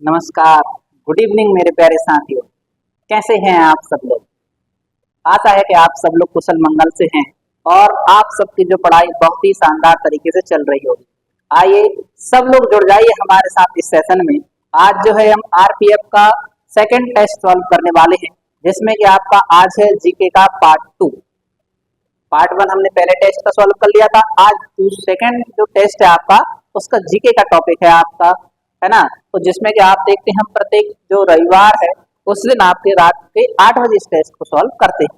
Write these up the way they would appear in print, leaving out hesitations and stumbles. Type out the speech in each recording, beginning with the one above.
नमस्कार, good evening मेरे प्यारे साथियों। कैसे हैं आप सब लोग? आशा है कि आप सब लोग कुशल मंगल से हैं और आप सबकी जो पढ़ाई बहुत ही शानदार तरीके से चल रही होगी। आइए सब लोग जुड़ जाइए हमारे साथ इस सेशन में। आज जो है हम आरपीएफ का सेकंड टेस्ट सॉल्व करने वाले हैं, जिसमें कि आपका आज है जीके का पार्ट 2। पार्ट 1 हमने पहले टेस्ट का सॉल्व कर लिया था। आज सेकंड जो टेस्ट है आपका, उसका जीके का टॉपिक है आपका, है ना। तो जिसमें कि आप देखते हैं हम प्रत्येक जो रविवार है उस दिन आपके रात के 8 बजे इस टेस्ट को सॉल्व करते हैं।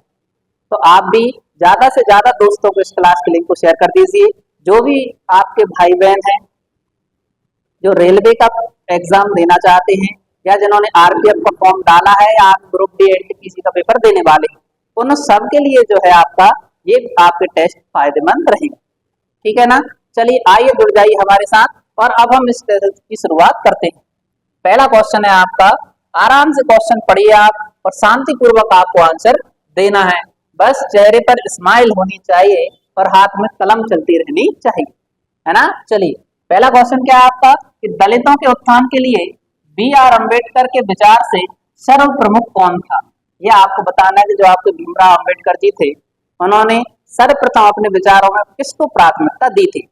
तो आप भी ज्यादा से ज्यादा दोस्तों को इस क्लास के लिंक को शेयर कर दीजिए। जो भी आपके भाई बहन हैं जो रेलवे का एग्जाम देना चाहते हैं या जिन्होंने आरपीएफ का फॉर्म डाला है या आप ग्रुप डी एनटीपीसी का पेपर देने वाले हैं, उन सब के लिए जो है आपका ये आपके टेस्ट फायदेमंद रहेंगे। ठीक है ना। चलिए आइए जुड़ जाइए हमारे साथ और अब हम इस टेस्ट की शुरुआत करते हैं। पहला क्वेश्चन है आपका, आराम से क्वेश्चन पढ़िए आप और शांतिपूर्वक आपको आंसर देना है। बस चेहरे पर स्माइल होनी चाहिए और हाथ में कलम चलती रहनी चाहिए, है ना। चलिए पहला क्वेश्चन क्या है आपका कि दलितों के उत्थान के लिए बी.आर. अम्बेडकर के विचार से सर्व प्रमुख कौन था। यह आपको बताना है कि जो आपके भीमराव अम्बेडकर जी थे, उन्होंने सर्वप्रथम अपने विचारों में किसको प्राथमिकता दी थी।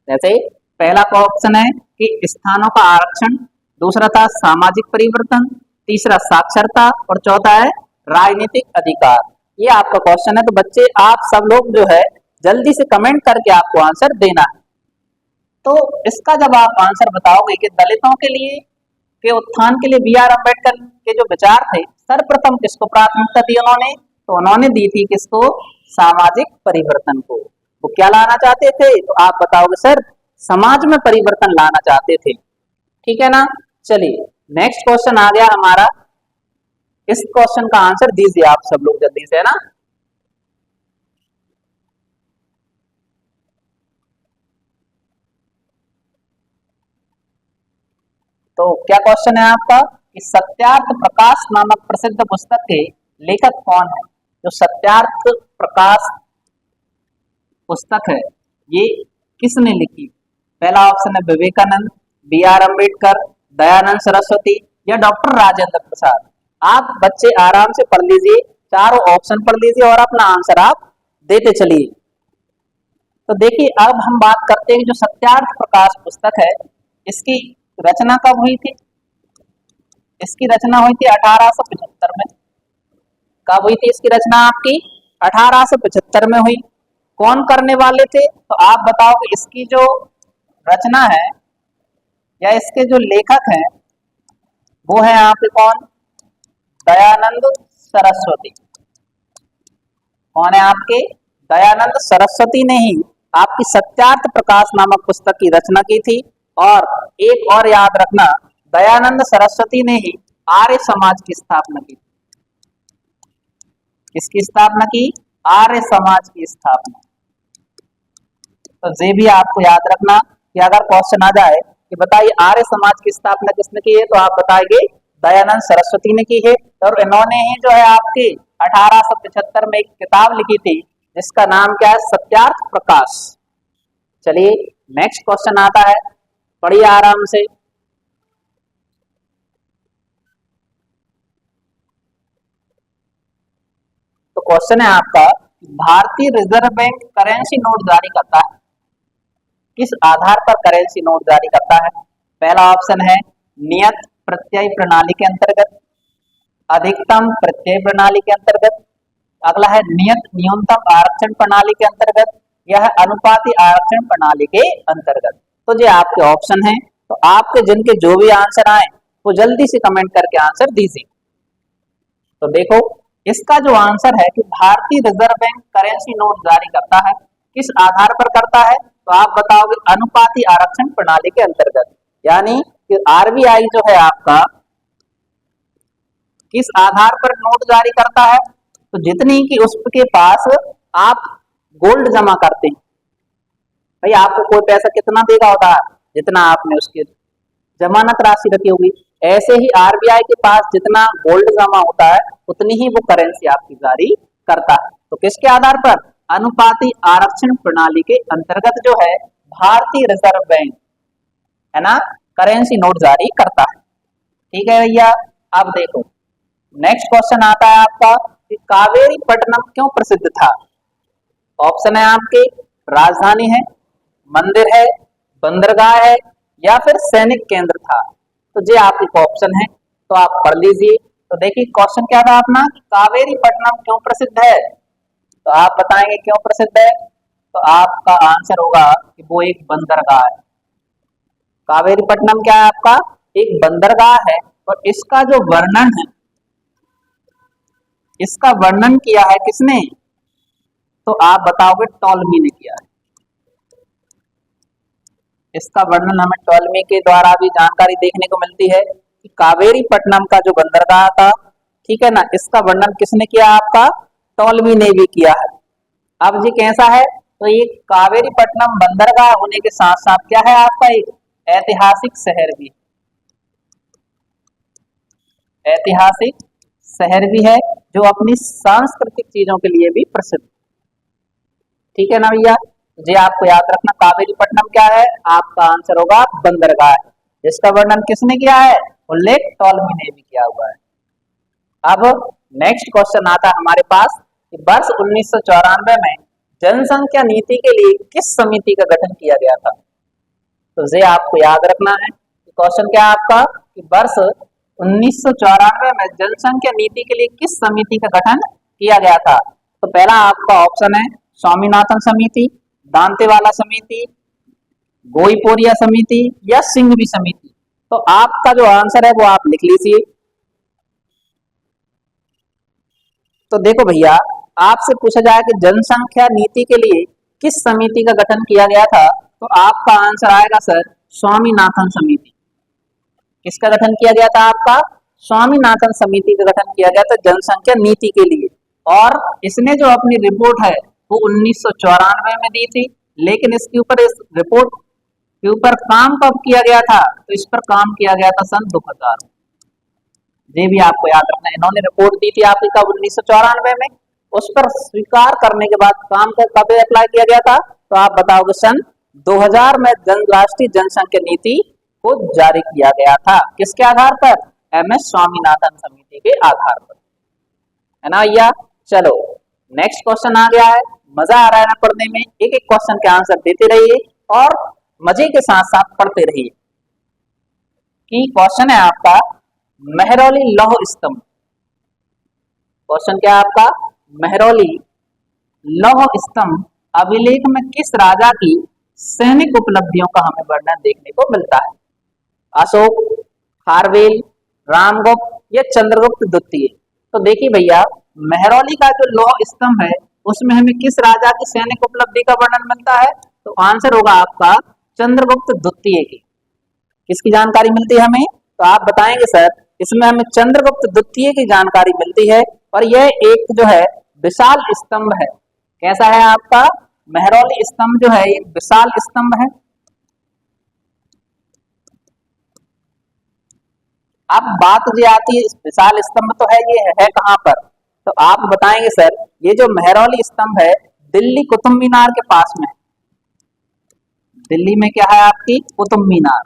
जैसे पहला ऑप्शन है कि स्थानों का आरक्षण, दूसरा था सामाजिक परिवर्तन, तीसरा साक्षरता और चौथा है राजनीतिक अधिकार। ये आपका क्वेश्चन है। तो बच्चे आप सब लोग जो है जल्दी से कमेंट करके आपको आंसर देना है। तो इसका जब आप आंसर बताओगे कि दलितों के लिए के उत्थान के लिए बी.आर. अम्बेडकर के जो विचार थे, सर्वप्रथम किसको प्राथमिकता दी उन्होंने, तो उन्होंने दी थी किसको, सामाजिक परिवर्तन को। वो क्या लाना चाहते थे, तो आप बताओगे सर समाज में परिवर्तन लाना चाहते थे। ठीक है ना। चलिए नेक्स्ट क्वेश्चन आ गया हमारा। इस क्वेश्चन का आंसर दीजिए आप सब लोग जल्दी से, है ना। तो क्या क्वेश्चन है आपका कि सत्यार्थ प्रकाश नामक प्रसिद्ध पुस्तक के लेखक कौन है। जो सत्यार्थ प्रकाश पुस्तक है ये किसने लिखी। पहला ऑप्शन है विवेकानंद, बी.आर. अम्बेडकर, दयानंद सरस्वती या डॉक्टर राजेंद्र प्रसाद। आप बच्चे आराम से पढ़ लीजिए, चारों ऑप्शन पढ़ लीजिए और अपना आंसर आप देते चलिए। तो देखिए अब हम बात करते हैं जो सत्यार्थ प्रकाश पुस्तक है, इसकी रचना कब हुई थी। इसकी रचना हुई थी 1875 में। कब हुई थी इसकी रचना आपकी, 1875 में हुई। कौन करने वाले थे, तो आप बताओगे इसकी जो रचना है या इसके जो लेखक हैं वो है आपके कौन, दयानंद सरस्वती। कौन है आपके, दयानंद सरस्वती ने ही आपकी सत्यार्थ प्रकाश नामक पुस्तक की रचना की थी। और एक और याद रखना, दयानंद सरस्वती ने ही आर्य समाज की स्थापना की। किसकी स्थापना की, आर्य समाज की स्थापना। तो ये भी आपको याद रखना कि अगर क्वेश्चन आ जाए कि बताइए आर्य समाज की स्थापना किसने की है, तो आप बताएंगे दयानंद सरस्वती ने की है। और इन्होंने ही जो है आपकी 1875 में एक किताब लिखी थी जिसका नाम क्या है, सत्यार्थ प्रकाश। चलिए नेक्स्ट क्वेश्चन आता है, पढ़िए आराम से। तो क्वेश्चन है आपका, भारतीय रिजर्व बैंक करेंसी नोट जारी करता है, किस आधार पर करेंसी नोट जारी करता है। पहला ऑप्शन है नियत प्रत्यय प्रणाली के अंतर्गत, अधिकतम प्रत्यय प्रणाली के अंतर्गत, अगला है नियत न्यूनतम आरक्षण प्रणाली के अंतर्गत, यह अनुपाती आरक्षण प्रणाली के अंतर्गत। तो ये आपके ऑप्शन हैं। तो आपके जिनके जो भी आंसर आए वो जल्दी से कमेंट करके आंसर दीजिए। तो देखो इसका जो आंसर है कि भारतीय रिजर्व बैंक करेंसी नोट जारी करता है, किस आधार पर करता है, तो आप बताओगे अनुपाती आरक्षण प्रणाली के अंतर्गत। यानी कि आरबीआई जो है आपका किस आधार पर नोट जारी करता है, तो जितनी कि उसके पास आप गोल्ड जमा करते हैं। भाई आपको कोई पैसा कितना देगा उधार, जितना आपने उसकी जमानत राशि रखी होगी। ऐसे ही आरबीआई के पास जितना गोल्ड जमा होता है उतनी ही वो करेंसी आपकी जारी करता है। तो किसके आधार पर, अनुपाती आरक्षण प्रणाली के अंतर्गत जो है भारतीय रिजर्व बैंक है ना करेंसी नोट जारी करता है। ठीक है भैया। अब देखो नेक्स्ट क्वेश्चन आता है आपका कि कावेरी पट्टनम क्यों प्रसिद्ध था। ऑप्शन है आपके राजधानी है, मंदिर है, बंदरगाह है या फिर सैनिक केंद्र था। तो ये आपके ऑप्शन है, तो आप पढ़ लीजिए। तो देखिए क्वेश्चन क्या था अपना, कावेरी पट्टनम क्यों प्रसिद्ध है। तो आप बताएंगे क्यों प्रसिद्ध है, तो आपका आंसर होगा कि वो एक बंदरगाह है। कावेरी पट्टनम क्या है आपका, एक बंदरगाह है। और इसका जो वर्णन है, इसका वर्णन किया है किसने, तो आप बताओगे टॉलमी ने किया है। इसका वर्णन हमें टॉलमी के द्वारा भी जानकारी देखने को मिलती है कि कावेरी पट्टनम का जो बंदरगाह था, ठीक है ना, इसका वर्णन किसने किया, आपका टॉलमी ने भी किया है। अब ये कैसा है, तो ये कावेरी पट्टनम बंदरगाह होने के साथ साथ क्या है आपका, एक ऐतिहासिक शहर भी, ऐतिहासिक शहर भी है जो अपनी सांस्कृतिक चीजों के लिए भी प्रसिद्ध। ठीक है ना भैया, जी आपको याद रखना कावेरी पट्टनम क्या है, आपका आंसर होगा बंदरगाह है, जिसका वर्णन किसने किया है, उल्लेख टॉलमी ने भी किया हुआ है। अब नेक्स्ट क्वेश्चन आता है हमारे पास कि वर्ष 1994 में जनसंख्या नीति के लिए किस समिति का गठन किया गया था। तो ये आपको याद रखना है। क्वेश्चन क्या है आपका कि वर्ष 1994 में जनसंख्या नीति के लिए किस समिति का गठन किया गया था। तो पहला आपका ऑप्शन है स्वामीनाथन समिति, दांतेवाला समिति, गोईपोरिया समिति या सिंघवी समिति। तो आपका जो आंसर है वो आप लिख लीजिए। तो देखो भैया, आपसे पूछा जाए कि जनसंख्या नीति के लिए किस समिति का गठन किया गया था, तो आपका आंसर आएगा सर स्वामीनाथन समिति। किसका गठन किया गया था, आपका स्वामीनाथन समिति का गठन किया गया था जनसंख्या नीति के लिए। और इसने जो अपनी रिपोर्ट है वो 1994 में दी थी, लेकिन इसके ऊपर, इस रिपोर्ट के ऊपर काम कब किया गया था, तो इस पर काम किया गया था सन 2000। ये भी आपको याद रखना है, इन्होंने रिपोर्ट दी थी आपकी कब, 1994 में। उस पर स्वीकार करने के बाद काम कब अप्लाई किया गया था, तो आप बताओगे सन 2000 में राष्ट्रीय जनसंख्या नीति को जारी किया गया था। किसके आधार पर, एमएस स्वामीनाथन समिति के आधार पर, है ना भैया। चलो नेक्स्ट क्वेश्चन आ गया है, मजा आ रहा है ना पढ़ने में, एक एक क्वेश्चन के आंसर देते रहिए और मजे के साथ साथ पढ़ते रहिए। कि क्वेश्चन है आपका मेहरौली लौह स्तंभ। क्वेश्चन क्या है आपका, मेहरौली लौह स्तंभ अभिलेख में किस राजा की सैनिक उपलब्धियों का हमें वर्णन देखने को मिलता है। अशोक, खारवेल, रामगुप्त या चंद्रगुप्त द्वितीय। तो देखिए भैया, मेहरौली का जो लौह स्तंभ है उसमें हमें किस राजा की सैनिक उपलब्धि का वर्णन मिलता है, तो आंसर होगा आपका चंद्रगुप्त द्वितीय की। किसकी जानकारी मिलती है हमें, तो आप बताएंगे सर इसमें हमें चंद्रगुप्त द्वितीय की जानकारी मिलती है। और यह एक जो है विशाल स्तंभ है। कैसा है आपका, मेहरौली स्तंभ जो है एक विशाल स्तंभ है। अब बात जो आती है, विशाल स्तंभ तो है, ये है कहां पर, तो आप बताएंगे सर ये जो मेहरौली स्तंभ है दिल्ली कुतुब मीनार के पास में। दिल्ली में क्या है आपकी, कुतुब मीनार,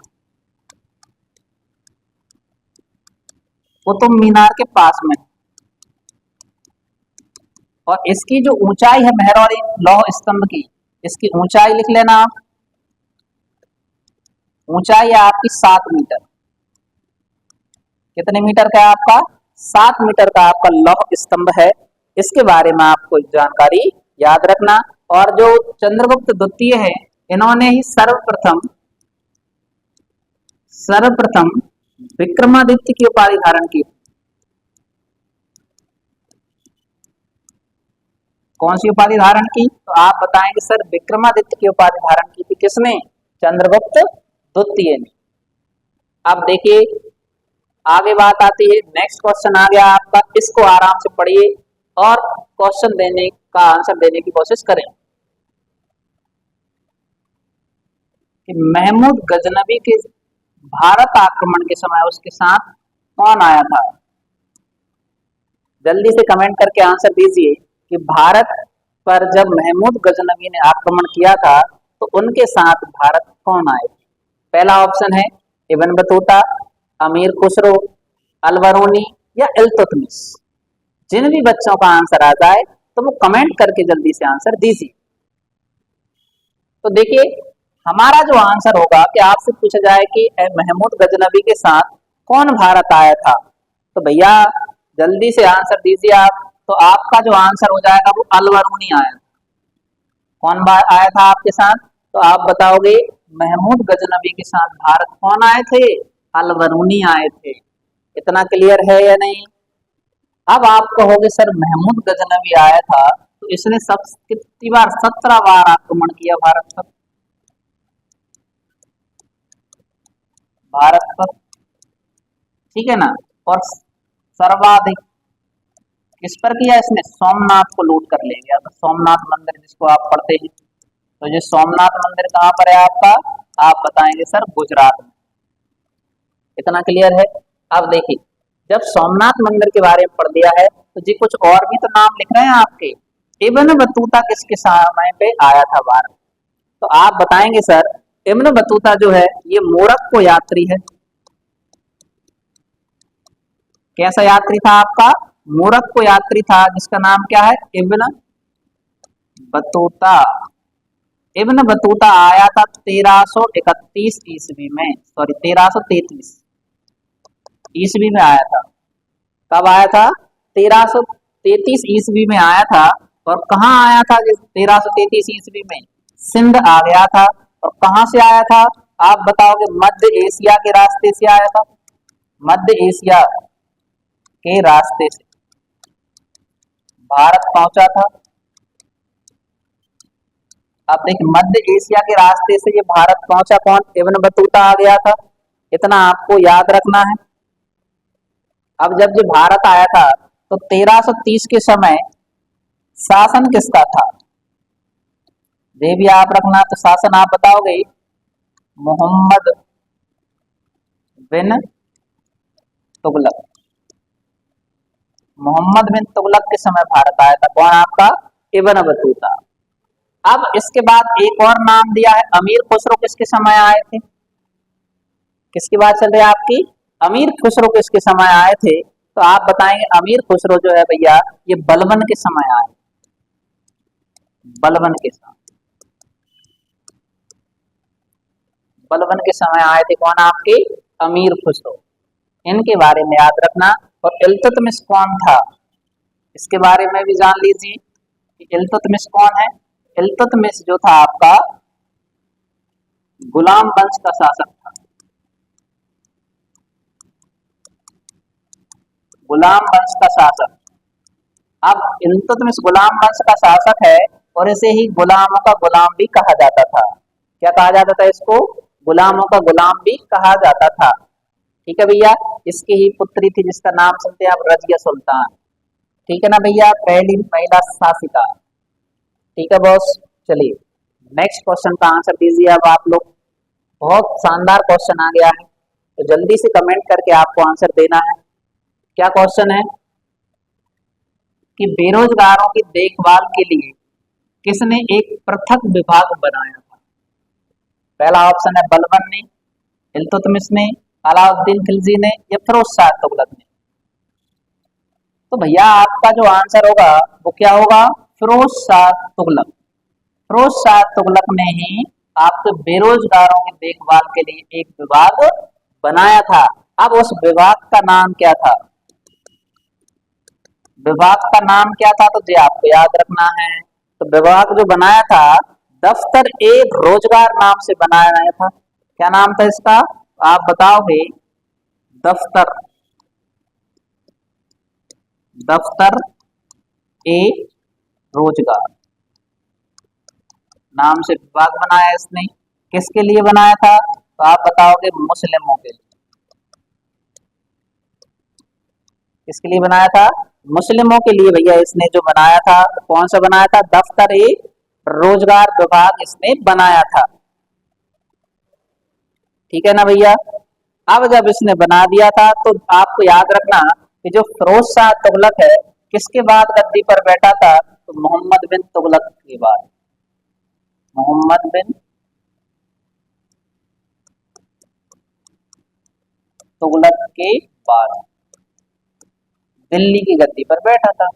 कुतुब मीनार के पास में। और इसकी जो ऊंचाई है मेहरौली लौह स्तंभ की, इसकी ऊंचाई लिख लेना आप, ऊंचाई है आपकी 7 मीटर। कितने मीटर का है आपका, 7 मीटर का आपका लौह स्तंभ है। इसके बारे में आपको जानकारी याद रखना। और जो चंद्रगुप्त द्वितीय है, इन्होंने ही सर्वप्रथम विक्रमादित्य की उपाधि धारण की। कौन सी उपाधि धारण की, तो आप बताएंगे सर विक्रमादित्य की उपाधि धारण की थी किसने, चंद्रगुप्त द्वितीय ने। अब देखिए आगे बात आती है, नेक्स्ट क्वेश्चन आ गया आपका, इसको आराम से पढ़िए और क्वेश्चन देने का आंसर देने की कोशिश करें। कि महमूद गजनवी के भारत आक्रमण के समय उसके साथ कौन आया था। जल्दी से कमेंट करके आंसर दीजिए कि भारत पर जब महमूद गजनवी ने आक्रमण किया था तो उनके साथ भारत कौन आए थे। पहला ऑप्शन है इब्न बतूता, अमीर खुसरो, अलबरूनी या इल्तुतमिश। जिन भी बच्चों का आंसर आ जाए तो वो कमेंट करके जल्दी से आंसर दीजिए। तो देखिए हमारा जो आंसर होगा कि आपसे पूछा जाए कि महमूद गजनबी के साथ कौन भारत आया था, तो भैया जल्दी से आंसर दीजिए आप। तो आपका जो आंसर हो जाएगा वो अलबरूनी आया। कौन आया था आपके साथ, तो आप बताओगे महमूद गजनबी के साथ भारत कौन आए थे, अलबरूनी आए थे। इतना क्लियर है या नहीं। अब आप कहोगे सर महमूद गजनबी आया था तो इसने सब कितनी बार, 17 बार आक्रमण किया भारत पर। भारत पर, ठीक है ना। और सर्वाधिक किस पर किया इसने, सोमनाथ को लूट कर ले गया। तो सोमनाथ मंदिर जिसको आप पढ़ते हैं, तो ये सोमनाथ मंदिर कहाँ पर है आपका, आप बताएंगे सर गुजरात में। इतना क्लियर है। अब देखिए जब सोमनाथ मंदिर के बारे में पढ़ लिया है तो जी कुछ और भी तो नाम लिख रहे हैं आपके। इब्न बतूता किसके समय पे आया था भारत, तो आप बताएंगे सर इब्न बतूता जो है ये मोरक्को यात्री है। कैसा यात्री था आपका, मोरक्को यात्री था, जिसका नाम क्या है, इब्न बतूता। इब्न बतूता आया था 1331 ईस्वी में, सॉरी 1333 ईस्वी में आया था। कब आया था, 1333 ईस्वी में आया था। और कहाँ आया था 1333 ईस्वी में, सिंध आ गया था। और कहाँ से आया था, आप बताओगे मध्य एशिया के रास्ते से आया था। मध्य एशिया के रास्ते से भारत पहुंचा था। अब देखिए मध्य एशिया के रास्ते से ये भारत पहुंचा कौन, इब्न बतूता आ गया था। इतना आपको याद रखना है। अब जब ये भारत आया था तो 1330 के समय शासन किसका था, ये भी आप रखना। तो शासन आप बताओगे मोहम्मद बिन तुगलक। मोहम्मद बिन तुगलक के समय भारत आया था कौन आपका, इब्न बतूता। अब इसके बाद एक और नाम दिया है अमीर खुसरो, किसके समय आए थे, किसकी बात चल रही है आपकी, अमीर खुसरो किसके समय आए थे। तो आप बताएंगे अमीर खुसरो जो है भैया ये बलबन के समय आए। बलबन के समय, बलबन के समय आए थे कौन आपके, अमीर खुसरो। इनके बारे में याद रखना। और इल्तुतमिश कौन था, इसके बारे में भी जान लीजिए कि इल्तुतमिश कौन है। इल्तुतमिश जो था आपका गुलाम वंश का शासक था। गुलाम वंश का शासक। अब इल्तुतमिश गुलाम वंश का शासक है और इसे ही गुलामों का गुलाम भी कहा जाता था। क्या कहा जाता था इसको, गुलामों का गुलाम भी कहा जाता था। ठीक है भैया। इसकी ही पुत्री थी जिसका नाम सुनते हैं आप, रजिया सुल्तान। ठीक है ना भैया, पहली महिला शासिका। ठीक है बॉस। चलिए नेक्स्ट क्वेश्चन का आंसर दीजिए अब आप लोग। बहुत शानदार क्वेश्चन आ गया है तो जल्दी से कमेंट करके आपको आंसर देना है। क्या क्वेश्चन है कि बेरोजगारों की देखभाल के लिए किसने एक पृथक विभाग बनाया था। पहला ऑप्शन है बलबन ने, इल्तुतमिश ने, अलाउद्दीन खिलजी ने या फिरोज शाह तुगलक ने। तो भैया आपका जो आंसर होगा वो क्या होगा, फिरोज शाह तुगलक। फिरोज शाह तुगलक ने ही आपके बेरोजगारों की देखभाल के लिए एक विभाग बनाया था। अब उस विभाग का नाम क्या था, विभाग का नाम क्या था, तो ये आपको याद रखना है। तो विभाग जो बनाया था दफ्तर ए रोजगार नाम से बनाया था। क्या नाम था इसका, आप बताओगे दफ्तर, दफ्तर ए रोजगार नाम से विभाग बनाया इसने। किसके लिए बनाया था, तो आप बताओगे मुस्लिमों के लिए। किसके लिए बनाया था, मुस्लिमों के लिए भैया इसने जो बनाया था। कौन सा बनाया था, दफ्तर ए रोजगार विभाग इसने बनाया था। ठीक है ना भैया। अब जब इसने बना दिया था तो आपको याद रखना कि जो फिरोज शाह तुगलक है किसके बाद गद्दी पर बैठा था, तो मोहम्मद बिन तुगलक के बाद। मोहम्मद बिन तुगलक के बाद। दिल्ली की गद्दी पर बैठा था।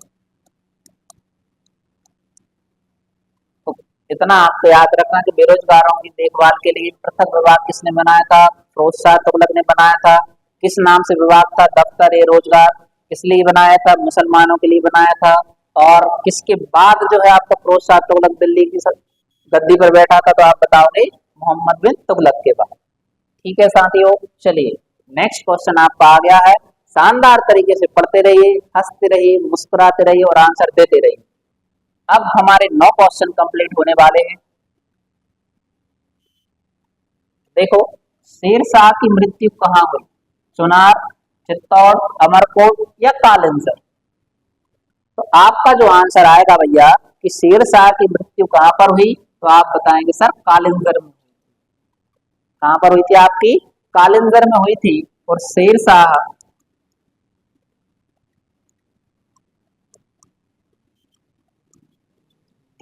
तो इतना आपको याद रखना कि बेरोजगारों की देखभाल के लिए पृथक विभाग किसने बनाया था? फिरोज शाह तुगलक ने बनाया था। किस नाम से विभाग था? दफ्तर ए रोजगार। किस लिए बनाया था? मुसलमानों के लिए बनाया था। और किसके बाद जो है आपका फिरोज शाह तुगलक दिल्ली की गद्दी पर बैठा था? तो आप बताओगे मोहम्मद बिन तुगलक के बाद। ठीक है साथियों, चलिए नेक्स्ट क्वेश्चन आपका आ गया है। शानदार तरीके से पढ़ते रहिए, हंसते रहिए, मुस्कुराते रहिए और आंसर देते रहिए। अब हमारे 9 क्वेश्चन कंप्लीट होने वाले हैं। देखो, शेरशाह की मृत्यु कहाँ हुई? चुनार, चित्तौड़, अमरकोट या कालिंसर? तो आपका जो आंसर आएगा भैया कि शेरशाह की मृत्यु कहाँ पर हुई, तो आप बताएंगे सर कालिंसर में। कहाँ पर हुई थी आपकी? कालिंसर में हुई थी। और शेरशाह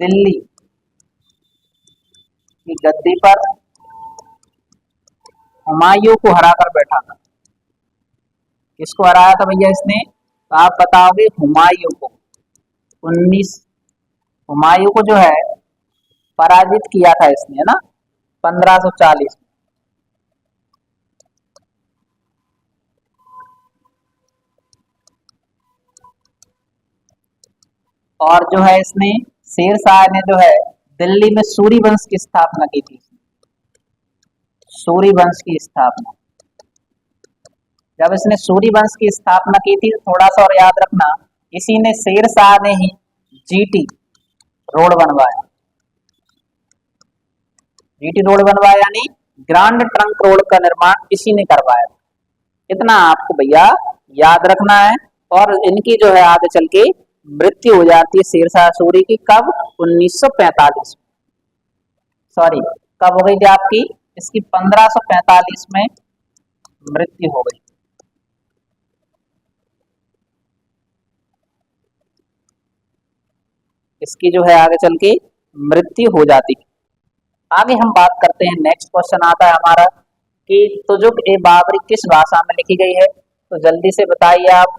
दिल्ली की गद्दी पर हुमायूं को हराकर बैठा था। किसको हराया था भैया इसने? तो आप बताओगे हुमायूं को। 19 हुमायूं को जो है पराजित किया था इसने, है ना, 1540 में। और जो है इसने शेरशाह ने जो है दिल्ली में सूरी वंश की स्थापना की थी। सूरी वंश की स्थापना, जब इसने सूरी वंश की स्थापना की थी, थोड़ा सा और याद रखना, इसी ने शेरशाह ने ही जीटी रोड बनवाया। जीटी रोड बनवाया यानी ग्रांड ट्रंक रोड का निर्माण इसी ने करवाया। इतना आपको भैया याद रखना है। और इनकी जो है आगे चल के मृत्यु हो जाती है शेरशाह सूरी की, कब? 1945। सॉरी, कब हो गई थी आपकी? इसकी 1545 में मृत्यु हो गई। इसकी जो है आगे चल के मृत्यु हो जाती है। आगे हम बात करते हैं, नेक्स्ट क्वेश्चन आता है हमारा कि तुजुक ए बाबरी किस भाषा में लिखी गई है? तो जल्दी से बताइए आप।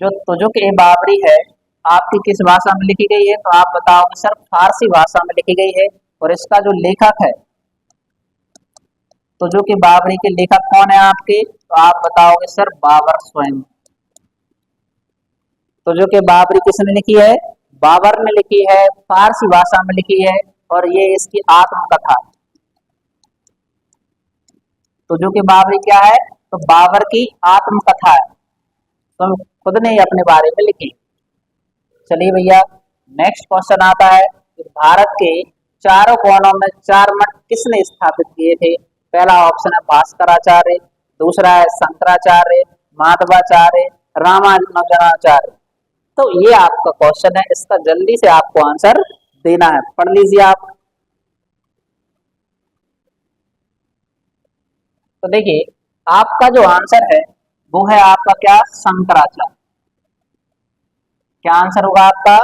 जो तुजुक ए बाबरी है आपकी किस भाषा में लिखी गई है? तो आप बताओगे सर फारसी भाषा में लिखी गई है। और इसका जो लेखक है, तुजुक ए बाबरी के लेखक कौन है आपके? तो आप बताओगे सर बाबर स्वयं। तुजुक ए बाबरी किसने लिखी है? बाबर ने लिखी है, फारसी भाषा में लिखी है। और ये इसकी आत्मकथा। तुजुक ए बाबरी क्या है? तो बाबर की आत्मकथा है, तो खुद ने अपने बारे में लिखी। चलिए भैया, नेक्स्ट क्वेश्चन आता है कि भारत के चारों कोनों में 4 मठ किसने स्थापित किए थे? पहला ऑप्शन है भास्कराचार्य, दूसरा है शंकराचार्य, माधवाचार्य, रामानुजनाचार्य। तो ये आपका क्वेश्चन है, इसका जल्दी से आपको आंसर देना है, पढ़ लीजिए आप। तो देखिए, आपका जो आंसर है वो है आपका क्या? शंकराचार्य। क्या आंसर होगा आपका?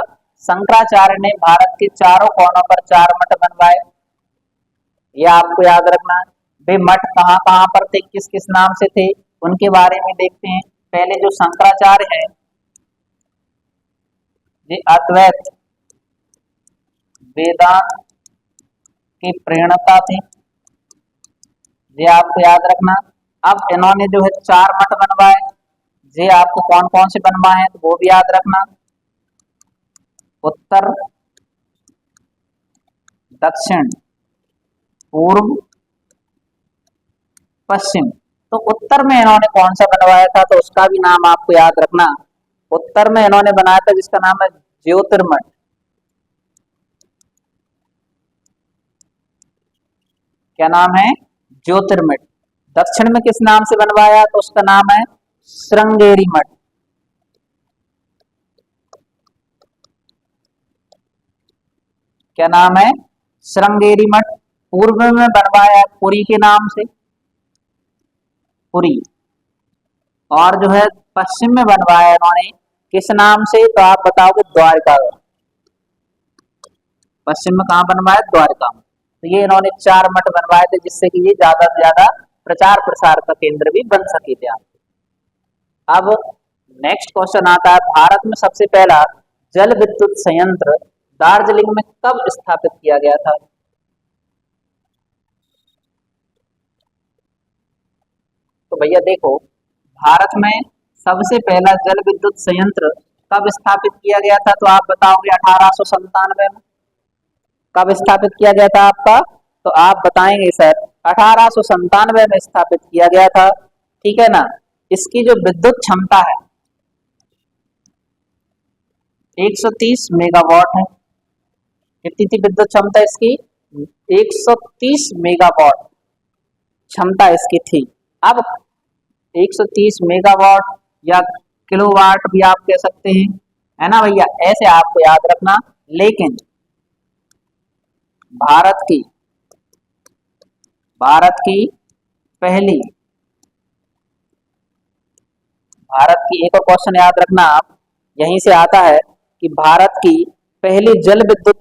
शंकराचार्य ने भारत के चारों कोनों पर 4 मठ बनवाए। ये आपको याद रखना है। वे मठ कहाँ कहाँ पर थे, किस किस नाम से थे, उनके बारे में देखते हैं। पहले जो शंकराचार्य है, ये अद्वैत वेदांत की प्रेरणता थी, ये आपको याद रखना। अब इन्होंने जो है 4 मठ बनवाए, ये आपको कौन कौन से बनवाए हैं तो वो भी याद रखना। उत्तर, दक्षिण, पूर्व, पश्चिम। तो उत्तर में इन्होंने कौन सा बनवाया था तो उसका भी नाम आपको याद रखना। उत्तर में इन्होंने बनाया था जिसका नाम है ज्योतिर्मठ। क्या नाम है? ज्योतिर्मठ। दक्षिण में किस नाम से बनवाया तो उसका नाम है श्रृंगेरी मठ। क्या नाम है? श्रृंगेरी मठ। पूर्व में बनवाया पुरी के नाम से, पुरी। और जो है पश्चिम में बनवाया इन्होंने किस नाम से तो आप बताओगे द्वारका। पश्चिम में कहाँ बनवाया? द्वारका में। तो ये इन्होंने 4 मठ बनवाए थे जिससे कि ये ज्यादा से ज्यादा प्रचार प्रसार का केंद्र भी बन सके थे आप। अब नेक्स्ट क्वेश्चन आता है, भारत में सबसे पहला जल विद्युत संयंत्र दार्जिलिंग में कब स्थापित किया गया था? तो भैया देखो, भारत में सबसे पहला जल विद्युत संयंत्र कब स्थापित किया गया था? तो आप बताओगे 1897 में। कब स्थापित किया गया था आपका? तो आप बताएंगे सर 1897 में स्थापित किया गया था, ठीक है ना। इसकी जो विद्युत क्षमता है 130 मेगावाट है। कितनी थी विद्युत क्षमता इसकी? 130 मेगावाट क्षमता इसकी थी। अब 130 मेगावाट या किलोवाट भी आप कह सकते हैं, है ना भैया, ऐसे आपको याद रखना। लेकिन भारत की पहली भारत की एक और क्वेश्चन याद रखना आप, यहीं से आता है कि भारत की पहली जल विद्युत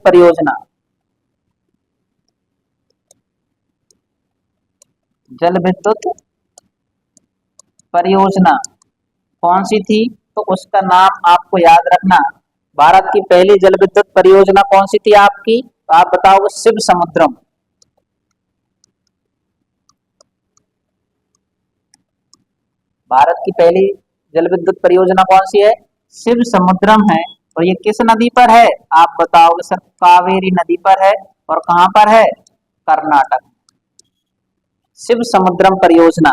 परियोजना कौन सी थी? तो उसका नाम आपको याद रखना। भारत की पहली जल विद्युत परियोजना कौन सी थी आपकी? तो आप बताओगे शिव समुद्रम। भारत की पहली जल विद्युत परियोजना कौन सी है? शिव समुद्रम है। और ये किस नदी पर है? आप बताओगे सर कावेरी नदी पर है। और कहां पर है? कर्नाटक। शिव समुद्रम परियोजना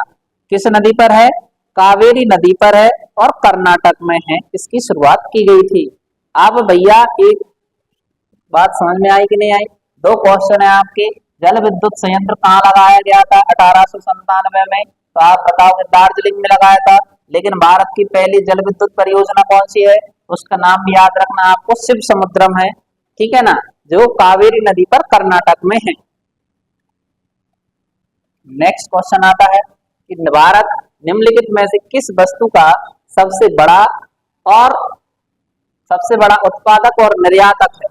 किस नदी पर है? कावेरी नदी पर है और कर्नाटक में है, इसकी शुरुआत की गई थी। अब भैया एक बात समझ में आई कि नहीं आई? दो क्वेश्चन है आपके। जल विद्युत संयंत्र कहाँ लगाया गया था 1897 में? तो आप बताओगे दार्जिलिंग में लगाया था। लेकिन भारत की पहली जल विद्युत परियोजना कौन सी है? उसका नाम भी याद रखना आपको, शिव समुद्रम है, ठीक है ना, जो कावेरी नदी पर कर्नाटक में है। नेक्स्ट क्वेश्चन आता है कि भारत निम्नलिखित में से किस वस्तु का सबसे बड़ा उत्पादक और निर्यातक है?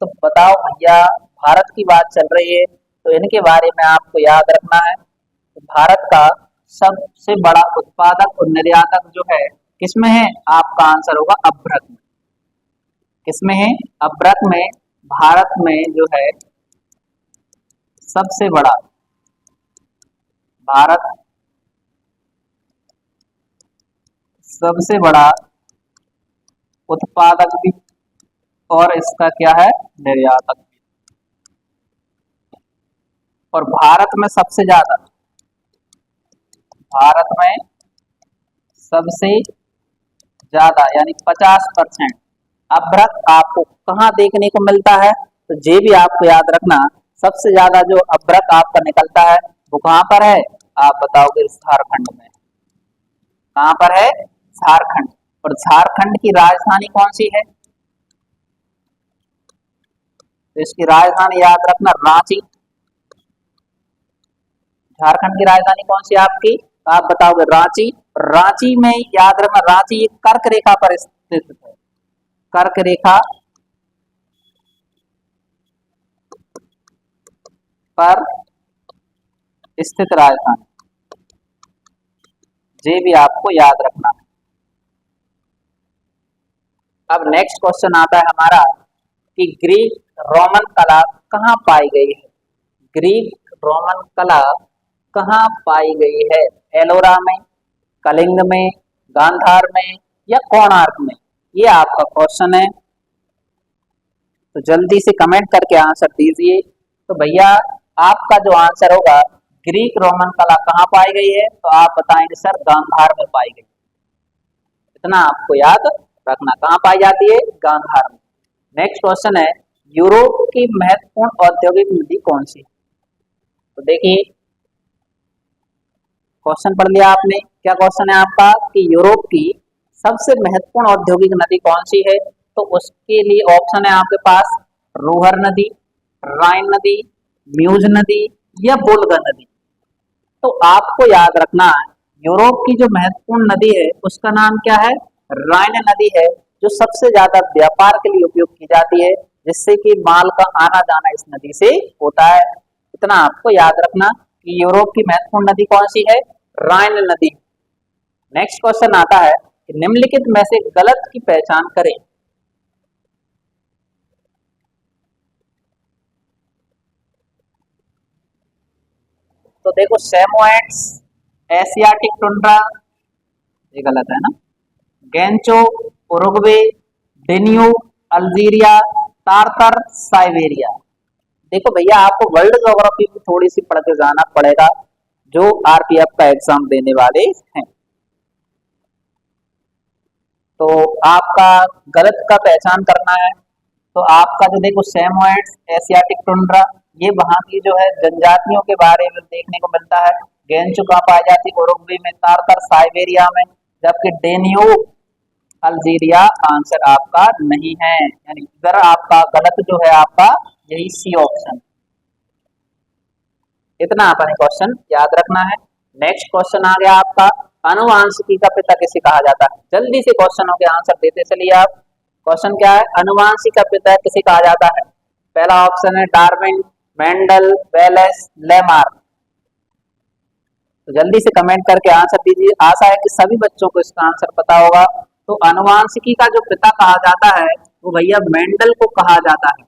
तो बताओ भैया, भारत की बात चल रही है तो इनके बारे में आपको याद रखना है। तो भारत का सबसे बड़ा उत्पादक और निर्यातक जो है किसमें है? आपका आंसर होगा अभ्रक में। किसमें है? अभ्रक में। भारत में जो है सबसे बड़ा उत्पादक भी और इसका क्या है? निर्यातक भी। और भारत में सबसे ज्यादा यानी 50% अभ्रक आपको कहाँ देखने को मिलता है? तो ये भी आपको याद रखना, सबसे ज्यादा जो अभ्रक आपका निकलता है वो कहाँ पर है? आप बताओगे झारखंड में। कहाँ पर है? झारखंड। और झारखंड की राजधानी कौन सी है? तो इसकी राजधानी याद रखना रांची। झारखंड की राजधानी कौन सी आपकी? आप बताओगे रांची। रांची में याद रखना, रांची एक कर्क रेखा पर स्थित है। कर्क रेखा पर स्थित राजधानी, ये भी आपको याद रखना है। अब नेक्स्ट क्वेश्चन आता है हमारा कि ग्रीक रोमन कला कहाँ पाई गई है? ग्रीक रोमन कला कहाँ पाई गई है? एलोरा में, कलिंग में, गांधार में या कोणार्क में? ये आपका क्वेश्चन है, तो जल्दी से कमेंट करके आंसर दीजिए। तो भैया आपका जो आंसर होगा ग्रीक रोमन कला कहाँ पाई गई है? तो आप बताएंगे सर गांधार में पाई गई। इतना आपको याद रखना, कहाँ पाई जाती है? गांधार में। नेक्स्ट क्वेश्चन है यूरोप की महत्वपूर्ण औद्योगिक नदी कौन सी? तो देखिए क्वेश्चन पढ़ लिया आपने। क्या क्वेश्चन है आपका कि यूरोप की सबसे महत्वपूर्ण औद्योगिक नदी कौन सी है? तो उसके लिए ऑप्शन है आपके पास रूहर नदी, राइन नदी, म्यूज नदी या वोल्गा नदी। तो आपको याद रखना है यूरोप की जो महत्वपूर्ण नदी है उसका नाम क्या है? राइन नदी है, जो सबसे ज्यादा व्यापार के लिए उपयोग की जाती है, जिससे कि माल का आना जाना इस नदी से होता है। इतना आपको याद रखना कि यूरोप की महत्वपूर्ण नदी कौन सी है? राइन नदी। नेक्स्ट क्वेश्चन आता है कि निम्नलिखित में से गलत की पहचान करें। तो देखो सेमोएड्स, एशियाटिक टुंड्रा, ये गलत है ना। गेंचो, Uruguay, Danube, Algeria, Tartar, Siberia. देखो भैया आपको वर्ल्ड ज्योग्राफी की थोड़ी सी पढ़ के जाना पड़ेगा जो आरपीएफ का एग्जाम देने वाले हैं। तो आपका गलत का पहचान करना है। तो आपका जो देखो सेमोएड्स, एशियाटिक टुंड्रा, ये वहां की जो है जनजातियों के बारे में देखने को मिलता है। गेंचो कहाँ पाई जाती है? उरुग्वे में। तारतर साइबेरिया में। जबकि डेन्यूब अल्जीरिया आंसर आपका नहीं है, यानी इधर आपका गलत जो है आपका यही सी ऑप्शन। इतना अपने क्वेश्चन याद रखना है। नेक्स्ट क्वेश्चन आ गया आपका, अनुवांशिकी का पिता किसे कहा जाता है? जल्दी से क्वेश्चनों के आंसर देते चलिए आप। क्वेश्चन क्या है? अनुवांशिकी का पिता किसे कहा जाता है? पहला ऑप्शन है डार्विन, मेंडल, वेलेस, लेमार्क। तो जल्दी से कमेंट करके आंसर दीजिए। आशा है कि सभी बच्चों को इसका आंसर पता होगा। तो अनुवांशिकी का जो पिता कहा जाता है वो भैया मेंडल को कहा जाता है।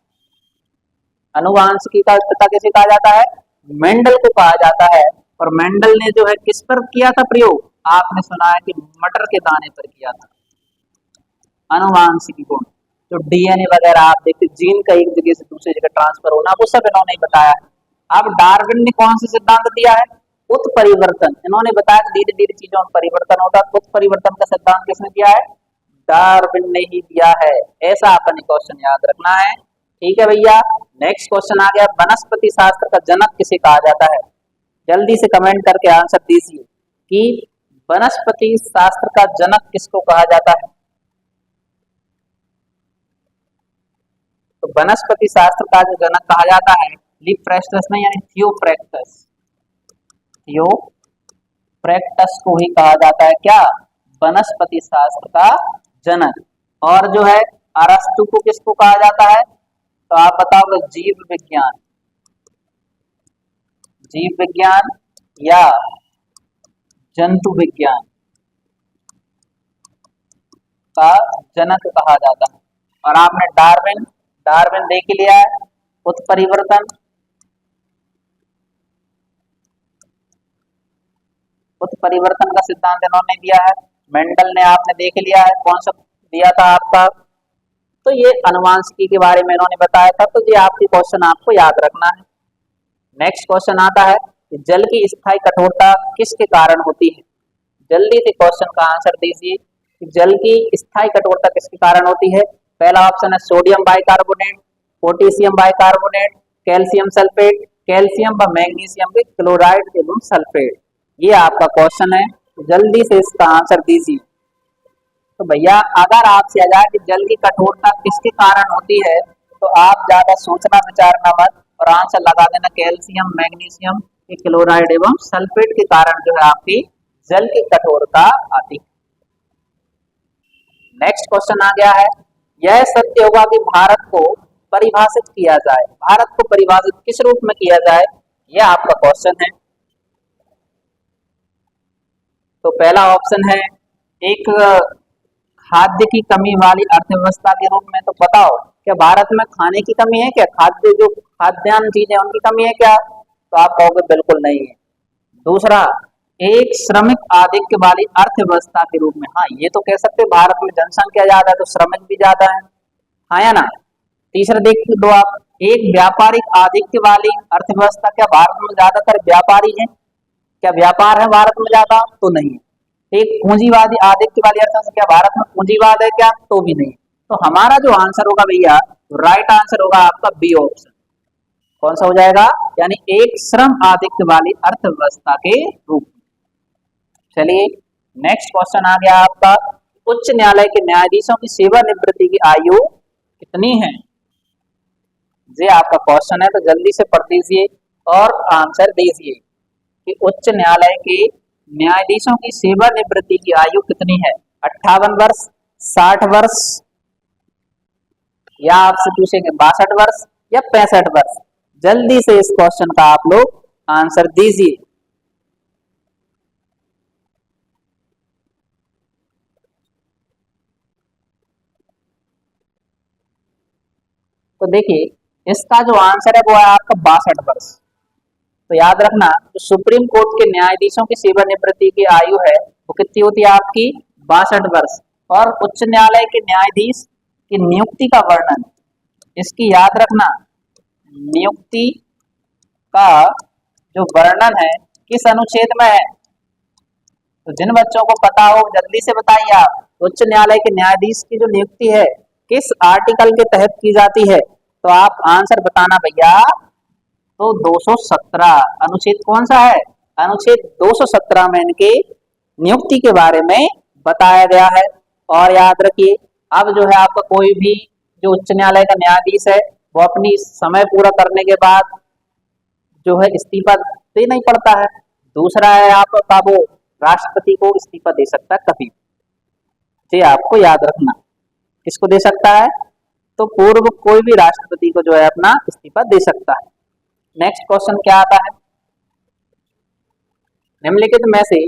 अनुवांशिकी का पिता किसे कहा जाता है? मेंडल को कहा जाता है। और मेंडल ने जो है किस पर किया था प्रयोग? आपने सुना है कि मटर के दाने पर किया था। अनुवांशिकी गुण जो डीएनए वगैरह आप देखते जीन का एक जगह से दूसरी जगह ट्रांसफर होना, वो सब इन्होंने बताया है। अब डार्विन ने कौन सा सिद्धांत दिया है? उत्परिवर्तन। इन्होंने बताया कि धीरे धीरे चीजों में परिवर्तन होता है। उत्परिवर्तन का सिद्धांत किसने दिया है? डार्विन ने ही दिया है। ऐसा अपने क्वेश्चन याद रखना है। ठीक है भैया। नेक्स्ट क्वेश्चन आ गया, वनस्पति शास्त्र का जनक किसे कहा जाता है? जल्दी से कमेंट करके आंसर दीजिए कि वनस्पति शास्त्र का जनक किसको कहा जाता है? तो वनस्पति शास्त्र का जो जनक कहा जाता है लीप्रेक्टस नहीं, यानी थियोफ्रैक्टस। थियोफ्रैक्टस को ही कहा जाता है क्या? वनस्पति शास्त्र का जनक। और जो है अरस्तु को किसको कहा जाता है? तो आप बताओगे जीव विज्ञान, जीव विज्ञान या जंतु विज्ञान का जनक कहा जाता है। और आपने डार्विन, डार्विन देख लिया है। उत्परिवर्तन, उत्परिवर्तन का सिद्धांत इन्होंने दिया है। मेंडल ने आपने देख लिया है, कौन सा दिया था आपका? तो ये अनुवांशिकी के बारे में इन्होंने बताया था। तो ये आपकी क्वेश्चन आपको याद रखना है। नेक्स्ट क्वेश्चन आता है कि जल की स्थायी कठोरता किसके कारण होती है? जल्दी से क्वेश्चन का आंसर दीजिए कि जल की स्थायी कठोरता किसके कारण होती है? पहला ऑप्शन है sodium bicarbonate, potassium bicarbonate, calcium sulphate, calcium व मैग्नीशियम के क्लोराइड एवं सल्फेट। ये आपका क्वेश्चन है, जल्दी से इसका आंसर दीजिए। तो भैया अगर आपसे आ जाए कि जल की कठोरता किसके कारण होती है, तो आप ज्यादा सोचना विचारना मत और आंसर लगा देना कैल्शियम, मैग्नीशियम के क्लोराइड एवं सल्फेट के कारण जो है आपकी जल की कठोरता आती है। नेक्स्ट क्वेश्चन आ गया है, यह सत्य होगा कि भारत को परिभाषित किया जाए। भारत को परिभाषित किस रूप में किया जाए, यह आपका क्वेश्चन है। तो पहला ऑप्शन है एक खाद्य की कमी वाली अर्थव्यवस्था के रूप में। तो बताओ क्या भारत में खाने की कमी है क्या? खाद्य जो खाद्यान्न चीजें उनकी कमी है क्या? तो आप कहोगे बिल्कुल नहीं है। दूसरा, एक श्रमिक आधिक्य वाली अर्थव्यवस्था के रूप में। हाँ, ये तो कह सकते भारत में जनसंख्या ज्यादा है तो श्रमिक भी ज्यादा है, हाँ या ना। तीसरा देख दो आप, एक व्यापारिक आधिक्य वाली अर्थव्यवस्था। क्या भारत में ज्यादातर व्यापारी है? क्या व्यापार है भारत में ज्यादा? तो नहीं है। एक पूंजीवादी आधिक्य वाली अर्थव्यवस्था। क्या भारत में पूंजीवाद है क्या? तो भी नहीं। तो हमारा जो आंसर होगा भैया, राइट आंसर होगा आपका बी ऑप्शन। कौन सा हो जाएगा? यानी एक श्रम आधिक्य वाली अर्थव्यवस्था के रूप में। चलिए नेक्स्ट क्वेश्चन आ गया आपका, उच्च न्यायालय के न्यायाधीशों की सेवानिवृत्ति की आयु कितनी है? ये आपका क्वेश्चन है, तो जल्दी से पढ़ दीजिए और आंसर दीजिए कि उच्च न्यायालय के न्यायाधीशों की सेवानिवृत्ति की आयु कितनी है? 58 वर्ष, 60 वर्ष, या आपसे पूछेंगे 62 वर्ष या 65 वर्ष। जल्दी से इस क्वेश्चन का आप लोग आंसर दीजिए। तो देखिए इसका जो आंसर है वो है आपका 62 वर्ष। तो याद रखना जो सुप्रीम कोर्ट के न्यायाधीशों की सेवानिवृत्ति की आयु है वो कितनी होती है आपकी 62 वर्ष। और उच्च न्यायालय के न्यायाधीश की नियुक्ति का वर्णन, इसकी याद रखना नियुक्ति का जो वर्णन है किस अनुच्छेद में है। तो जिन बच्चों को पता हो जल्दी से बताइए आप, उच्च न्यायालय के न्यायाधीश की जो नियुक्ति है किस आर्टिकल के तहत की जाती है, तो आप आंसर बताना भैया। तो 217 अनुच्छेद कौन सा है, अनुच्छेद 217 में इनके नियुक्ति के बारे में बताया गया है। और याद रखिए अब जो है आपका कोई भी जो उच्च न्यायालय का न्यायाधीश है वो अपनी समय पूरा करने के बाद जो है इस्तीफा देना ही पड़ता है। दूसरा है आपका वो राष्ट्रपति को इस्तीफा दे सकता है कभी, ये आपको याद रखना। किसको दे सकता है, तो पूर्व कोई भी राष्ट्रपति को जो है अपना इस्तीफा दे सकता है। नेक्स्ट क्वेश्चन क्या आता है, निम्नलिखित में से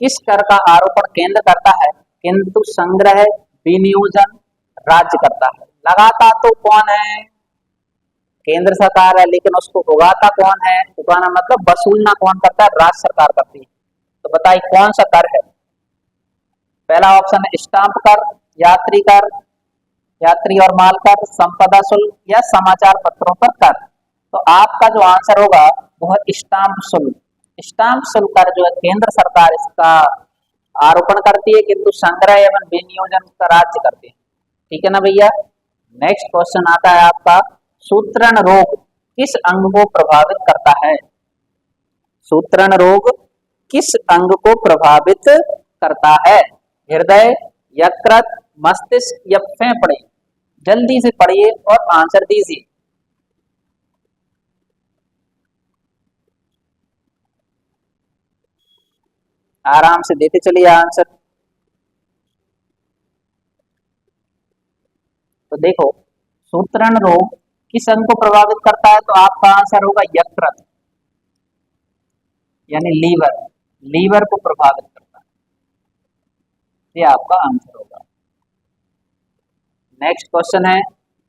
किस कर का आरोपण केंद्र करता है किंतु संग्रह विनियोजन राज्य करता है। लगाता तो कौन है, केंद्र सरकार है, लेकिन उसको उगाता कौन है, उगाना मतलब वसूलना कौन करता है, राज्य सरकार करती है। तो बताइए कौन सा कर है। पहला ऑप्शन है स्टाम्प कर, यात्री कर, यात्री और माल कर, संपदा शुल्क या समाचार पत्रों पर कर। तो आपका जो आंसर होगा वो है स्टाम्प शुल्क। स्टाम्प शुल्क कर जो है केंद्र सरकार इसका आरोपण करती है किंतु संग्रह एवं विनियोजन का राज्य करते हैं। ठीक है ना भैया। नेक्स्ट क्वेश्चन आता है आपका, सूत्रण रोग किस अंग को प्रभावित करता है। सूत्रण रोग किस अंग को प्रभावित करता है, हृदय, यकृत, मस्तिष्क या फेफड़े। जल्दी से पढ़िए और आंसर दीजिए। आराम से देते चलिए आंसर। तो देखो सूत्रण रोग किस अंग को प्रभावित करता है, तो आपका आंसर होगा यकृत यानी लीवर, लीवर को प्रभावित करता है, ये आपका आंसर होगा। नेक्स्ट क्वेश्चन है,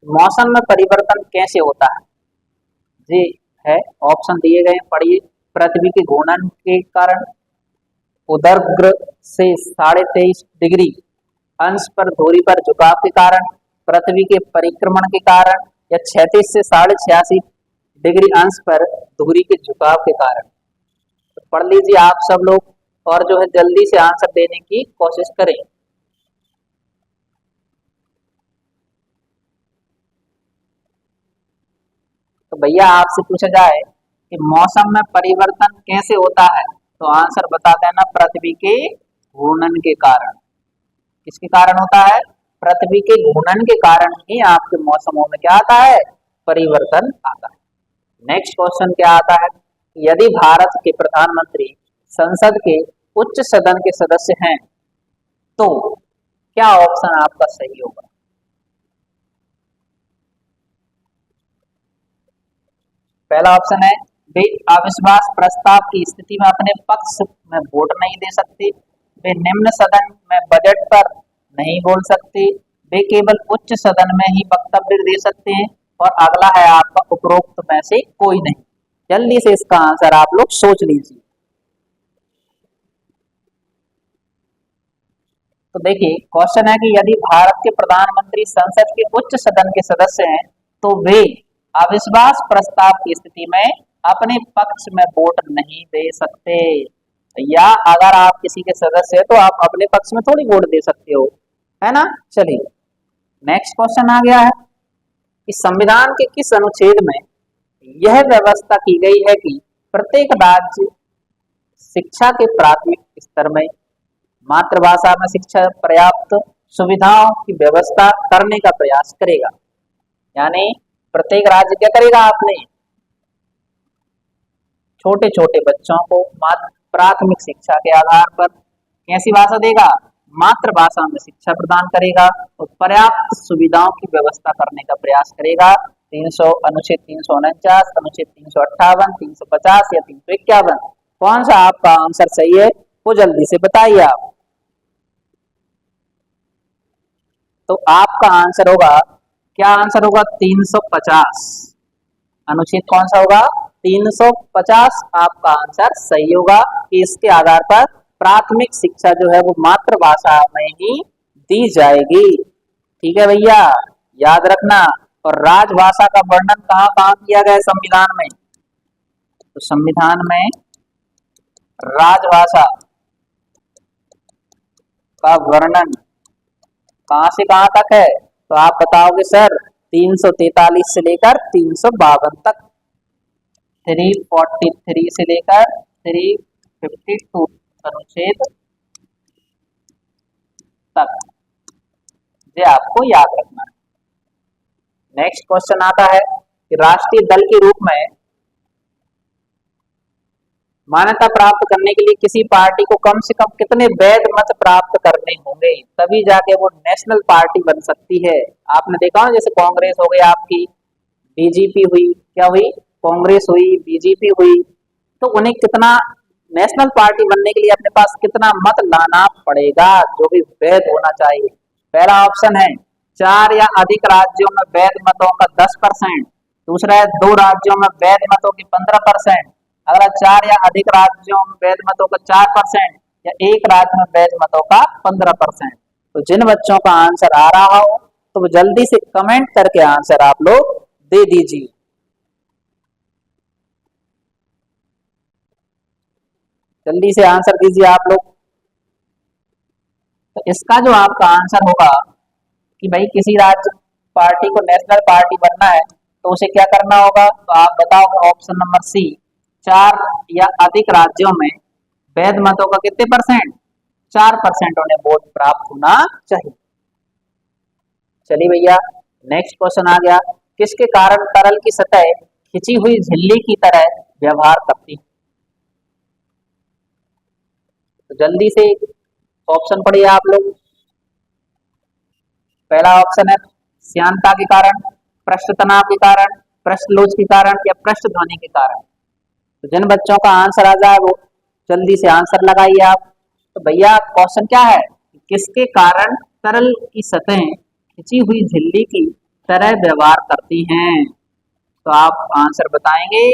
मौसम में परिवर्तन कैसे होता है। जी है, ऑप्शन दिए गए पढ़िए। पृथ्वी के घूर्णन के कारण, उदर्ग्र से 23.5 डिग्री अंश पर धुरी पर झुकाव के कारण, पृथ्वी के परिक्रमण के कारण या 36 से 86.5 डिग्री अंश पर धुरी के झुकाव के कारण। तो पढ़ लीजिए आप सब लोग और जो है जल्दी से आंसर देने की कोशिश करें। तो भैया आपसे पूछा जाए कि मौसम में परिवर्तन कैसे होता है, तो आंसर बता देना पृथ्वी के घूर्णन के कारण। किसके कारण होता है, पृथ्वी के घूर्णन के कारण ही आपके मौसमों में क्या आता है, परिवर्तन आता है। नेक्स्ट क्वेश्चन क्या आता है, यदि भारत के प्रधानमंत्री संसद के उच्च सदन के सदस्य हैं तो क्या ऑप्शन आपका सही होगा। पहला ऑप्शन है वे अविश्वास प्रस्ताव की स्थिति में अपने पक्ष में वोट नहीं दे सकते, वे निम्न सदन में बजट पर नहीं बोल सकते, वे केवल उच्च सदन में ही वक्तव्य दे सकते हैं, और अगला है आपका उपरोक्त में से कोई नहीं। जल्दी से इसका आंसर आप लोग सोच लीजिए। तो देखिए क्वेश्चन है कि यदि भारत के प्रधानमंत्री संसद के उच्च सदन के सदस्य हैं तो वे अविश्वास प्रस्ताव की स्थिति में अपने पक्ष में वोट नहीं दे सकते, या अगर आप किसी के सदस्य हैं तो आप अपने पक्ष में थोड़ी वोट दे सकते हो, है ना। चलिए नेक्स्ट क्वेश्चन आ गया है कि संविधान के किस अनुच्छेद में यह व्यवस्था की गई है कि प्रत्येक राज्य शिक्षा के प्राथमिक स्तर में मातृभाषा में शिक्षा पर्याप्त सुविधाओं की व्यवस्था करने का प्रयास करेगा। यानी प्रत्येक राज्य क्या करेगा, आपने छोटे छोटे बच्चों को प्राथमिक शिक्षा के आधार पर कैसी भाषा देगा, मातृभाषा में शिक्षा प्रदान करेगा और पर्याप्त सुविधाओं की व्यवस्था करने का प्रयास करेगा। 300 अनुच्छेद 349, अनुच्छेद 358, 350 या 351, कौन सा आपका आंसर सही है वो जल्दी से बताइए आप। तो आपका आंसर होगा क्या आंसर होगा? 350। अनुच्छेद कौन सा होगा? 350 आपका आंसर सही होगा कि इसके आधार पर प्राथमिक शिक्षा जो है वो मातृभाषा में ही दी जाएगी। ठीक है भैया, याद रखना। और राजभाषा का वर्णन कहाँ कहाँ किया गया है संविधान में? तो संविधान में राजभाषा का वर्णन कहाँ से कहाँ तक है? तो आप बताओगे सर 343 से लेकर 352 तक, 343 से लेकर 352 अनुच्छेद तक, ये आपको याद रखना है। नेक्स्ट क्वेश्चन आता है कि राष्ट्रीय दल के रूप में मान्यता प्राप्त करने के लिए किसी पार्टी को कम से कम कितने वैध मत प्राप्त करने होंगे, तभी जाके वो नेशनल पार्टी बन सकती है। आपने देखा हो जैसे कांग्रेस हो गई आपकी, बीजेपी हुई, क्या हुई? कांग्रेस हुई, बीजेपी हुई, तो उन्हें कितना नेशनल पार्टी बनने के लिए अपने पास कितना मत लाना पड़ेगा, जो भी वैध होना चाहिए। पहला ऑप्शन है 4 या अधिक राज्यों में वैध मतों का 10%, दूसरा है 2 राज्यों में वैध मतों की 15%, अगला 4 या अधिक राज्यों में वैध मतों का 4%, या एक राज्य में वैध मतों का 15%। तो जिन बच्चों का आंसर आ रहा हो तो वो जल्दी से कमेंट करके आंसर आप लोग दे दीजिए। जल्दी से आंसर दीजिए आप लोग। तो इसका जो आपका आंसर होगा कि भाई किसी राज्य पार्टी को नेशनल पार्टी बनना है तो उसे क्या करना होगा? तो आप बताओगे ऑप्शन नंबर सी, 4 या अधिक राज्यों में वैध मतों का कितने परसेंट? 4% उन्हें वोट प्राप्त होना चाहिए। चलिए भैया, नेक्स्ट क्वेश्चन आ गया, किसके कारण तरल की सतह खिंची हुई झिल्ली की तरह व्यवहार करती है? तो जल्दी से ऑप्शन पढ़िए आप लोग। पहला ऑप्शन है श्यानता के कारण, पृष्ठ तनाव के कारण, पृष्ठ लोच के कारण, या पृष्ठ ध्वनि के कारण। तो जिन बच्चों का आंसर आ जाए वो जल्दी से आंसर लगाइए आप। तो भैया क्वेश्चन क्या है? किसके कारण तरल की सतह खिंची हुई झिल्ली की तरह व्यवहार करती हैं? तो आप आंसर बताएंगे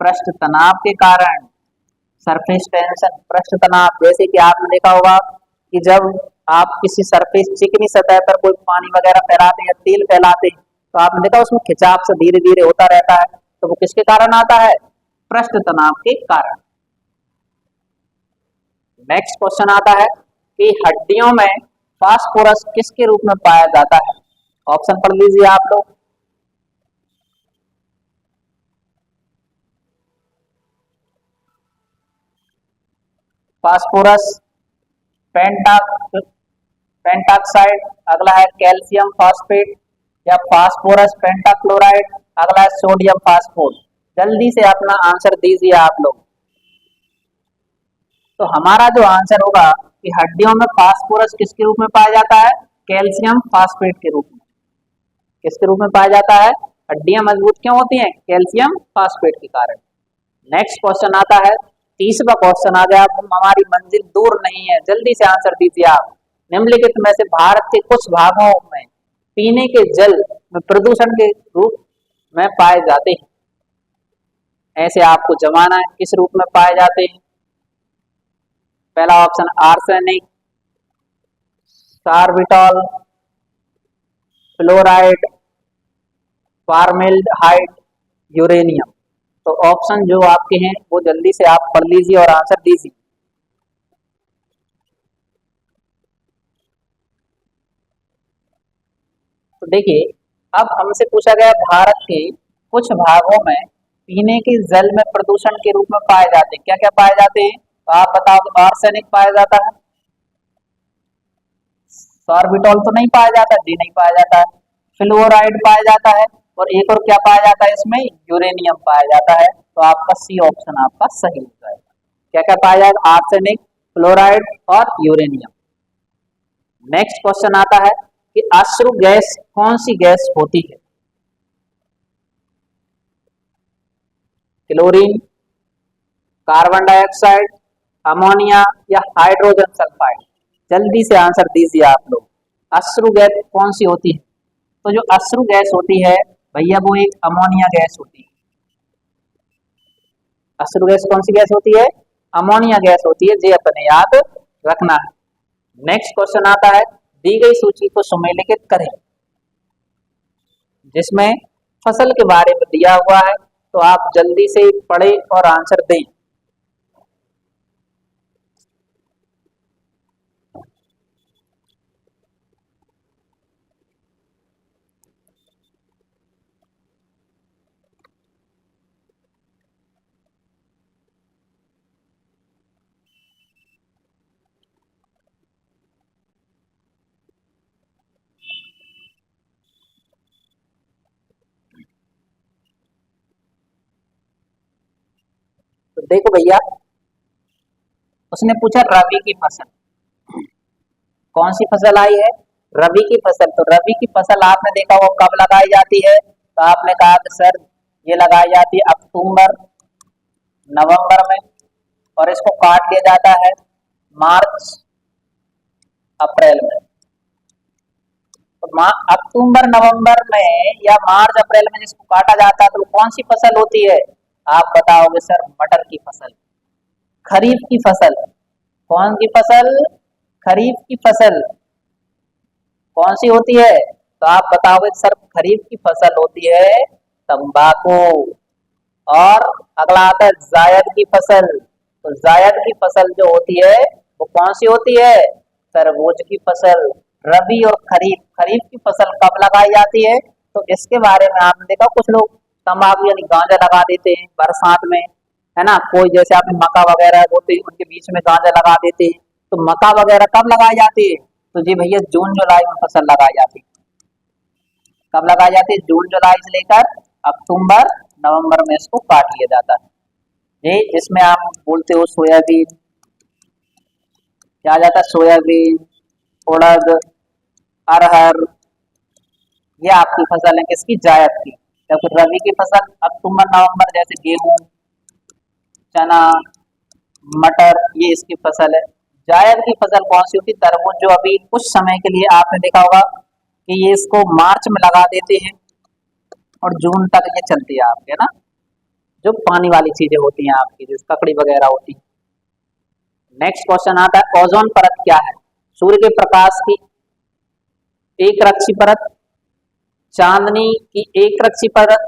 पृष्ठ तनाव के कारण, सरफेस टेंशन, पृष्ठ तनाव। जैसे कि आपने देखा होगा कि जब आप किसी सरफेस चिकनी सतह पर कोई पानी वगैरह फैलाते हैं या तेल फैलाते हैं तो आपने देखा उसमें खिंचाव से धीरे धीरे होता रहता है, तो वो किसके कारण आता है? पृष्ठ तनाव के कारण। नेक्स्ट क्वेश्चन आता है कि हड्डियों में फास्फोरस किसके रूप में पाया जाता है? ऑप्शन पढ़ लीजिए आप लोग। फास्फोरस पेंटाक्साइड, अगला है कैल्शियम फॉस्फेट, या फास्फोरस पेंटाक्लोराइड, अगला है सोडियम फास्फोट। जल्दी से अपना आंसर दीजिए आप लोग। तो हमारा जो आंसर होगा कि हड्डियों में फास्फोरस किसके रूप में पाया जाता है? कैल्शियम फास्फेट के रूप में। किसके रूप में पाया जाता है? हड्डियां मजबूत क्यों होती हैं? कैल्शियम फास्फेट के कारण। नेक्स्ट क्वेश्चन आता है, तीसरा क्वेश्चन आ गया, हमारी मंजिल दूर नहीं है, जल्दी से आंसर दीजिए आप। निम्नलिखित में से भारत के कुछ भागों में पीने के जल में प्रदूषण के रूप में पाए जाते हैं, ऐसे आपको जमाना है किस रूप में पाए जाते हैं? पहला option arsenic, sorbitol, fluoride, formaldehyde, uranium. तो ऑप्शन जो आपके हैं वो जल्दी से आप पढ़ लीजिए और आंसर दीजिए। तो देखिए, अब हमसे पूछा गया भारत के कुछ भागों में पीने के जल में प्रदूषण के रूप में पाए जाते हैं, क्या क्या पाए जाते हैं? तो आप बताओ। तो आर्सेनिक पाया जाता है, सॉर्बिटॉल तो नहीं पाया जाता, जी नहीं पाया जाता है, फ्लोराइड पाया जाता है, और एक और क्या पाया जाता है इसमें? यूरेनियम पाया जाता है। तो आपका सी ऑप्शन आपका सही हो जाएगा। क्या क्या पाया जाएगा? आर्सेनिक, फ्लोराइड और यूरेनियम। नेक्स्ट क्वेश्चन आता है कि अश्रु गैस कौन सी गैस होती है? क्लोरीन, कार्बन डाइऑक्साइड, अमोनिया, या हाइड्रोजन सल्फाइड। जल्दी से आंसर दीजिए आप लोग। अश्रु गैस कौन सी होती है? तो जो अश्रु गैस होती है भैया वो एक अमोनिया गैस होती है। अश्रु गैस कौन सी गैस होती है? अमोनिया गैस होती है। ये अपने याद रखना है। नेक्स्ट क्वेश्चन आता है, दी गई सूची को सुमेलित करें, जिसमें फसल के बारे में दिया हुआ है, तो आप जल्दी से पढ़े और आंसर दें। तो देखो भैया, उसने पूछा रबी की फसल, कौन सी फसल आई है? रबी की फसल। तो रबी की फसल आपने देखा वो कब लगाई जाती है? तो आपने कहा कि सर ये लगाई जाती है अक्टूबर नवंबर में, और इसको काट लिया जाता है मार्च अप्रैल में। तो अक्टूबर नवंबर में या मार्च अप्रैल में जिसको काटा जाता है तो कौन सी फसल होती है? आप बताओगे सर मटर की फसल, खरीफ की फसल। कौन सी फसल? खरीफ की फसल। कौन सी होती है? तो आप बताओगे सर खरीफ की फसल होती है तंबाकू। और अगला आता है जायद की फसल। तो जायद की फसल जो होती है वो कौन सी होती है? तरबूज की फसल। रबी और खरीफ, खरीफ की फसल कब लगाई जाती है? तो इसके बारे में आपने देखा कुछ लोग तंबाकू यानी गांजा लगा देते हैं बरसात में, है ना। कोई जैसे आपने मक्का वगैरह होते हैं उनके बीच में गांजा लगा देते हैं। तो मक्का वगैरह कब लगाई जाती है? तो जी भैया जून जुलाई में फसल लगाई जाती है। कब लगाई जाती है? जून जुलाई से लेकर अक्टूबर नवंबर में इसको काट लिया जाता है। ये जिसमें आप बोलते हो सोयाबीन, क्या आ जाता है? सोयाबीन, उड़द, अरहर, ये आपकी फसल है किसकी? जायद की। जबकि रबी की फसल अक्टूबर नवंबर, जैसे गेहूं, चना, मटर, ये इसकी फसल है। जायद की फसल कौन सी होती? तरबूज, जो अभी कुछ समय के लिए आपने देखा होगा कि ये इसको मार्च में लगा देते हैं और जून तक ये चलती है आपके, ना, जो पानी वाली चीजें होती हैं आपकी, जैसे ककड़ी वगैरह होती है। नेक्स्ट क्वेश्चन आता है, ओजोन परत क्या है? सूर्य के प्रकाश की एक रक्षी परत, चांदनी की एक रक्षी परत,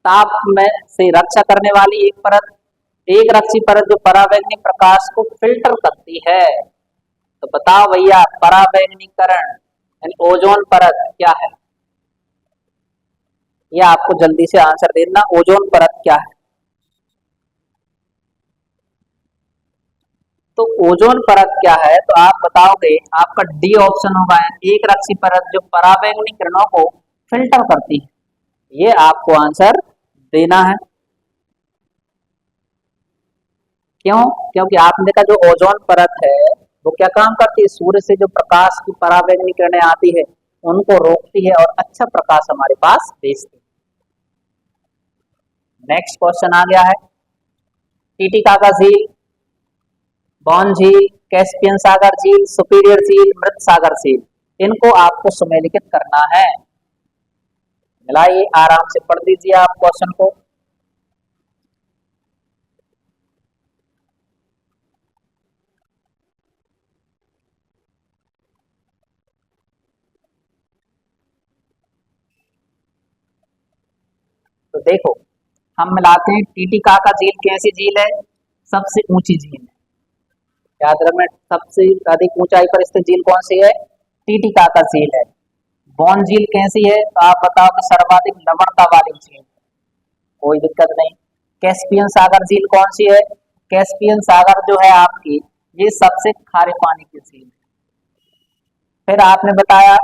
ताप में से रक्षा करने वाली एक परत, एक रक्षी परत जो पराबैंगनी प्रकाश को फिल्टर करती है। तो बताओ भैया पराबैंगनीकरण यानी ओजोन परत क्या है? यह आपको जल्दी से आंसर देना, ओजोन परत क्या है? तो ओजोन परत क्या है? तो आप बताओगे, आपका डी ऑप्शन होगा, एक रक्षी परत जो पराबैंगनी किरणों को फिल्टर करती है। ये आपको आंसर देना है। क्यों? क्योंकि आपने देखा जो ओजोन परत है वो क्या काम करती है? सूर्य से जो प्रकाश की पराबैंगनी किरणें आती है उनको रोकती है और अच्छा प्रकाश हमारे पास भेजती है। नेक्स्ट क्वेश्चन आ गया है, टीटिकाका झील, बॉन झील, कैस्पियन सागर झील, सुपीरियर झील, मृत सागर झील, इनको आपको सुमेलित करना है। मिलाइए, आराम से पढ़ लीजिए आप क्वेश्चन को। तो देखो, हम मिलाते हैं, टीटिकाका झील कैसी झील है? सबसे ऊंची झील है। याद रखना, सबसे अधिक ऊंचाई पर स्थित झील कौन सी है? टीटिकाका झील है। बॉन झील कैसी है? तो आप बताओ कि सर्वाधिक लवणता वाली झील, कोई दिक्कत नहीं। कैस्पियन सागर झील कौन सी है? कैस्पियन सागर जो है आपकी, ये सबसे खारे पानी की झील है। फिर आपने बताया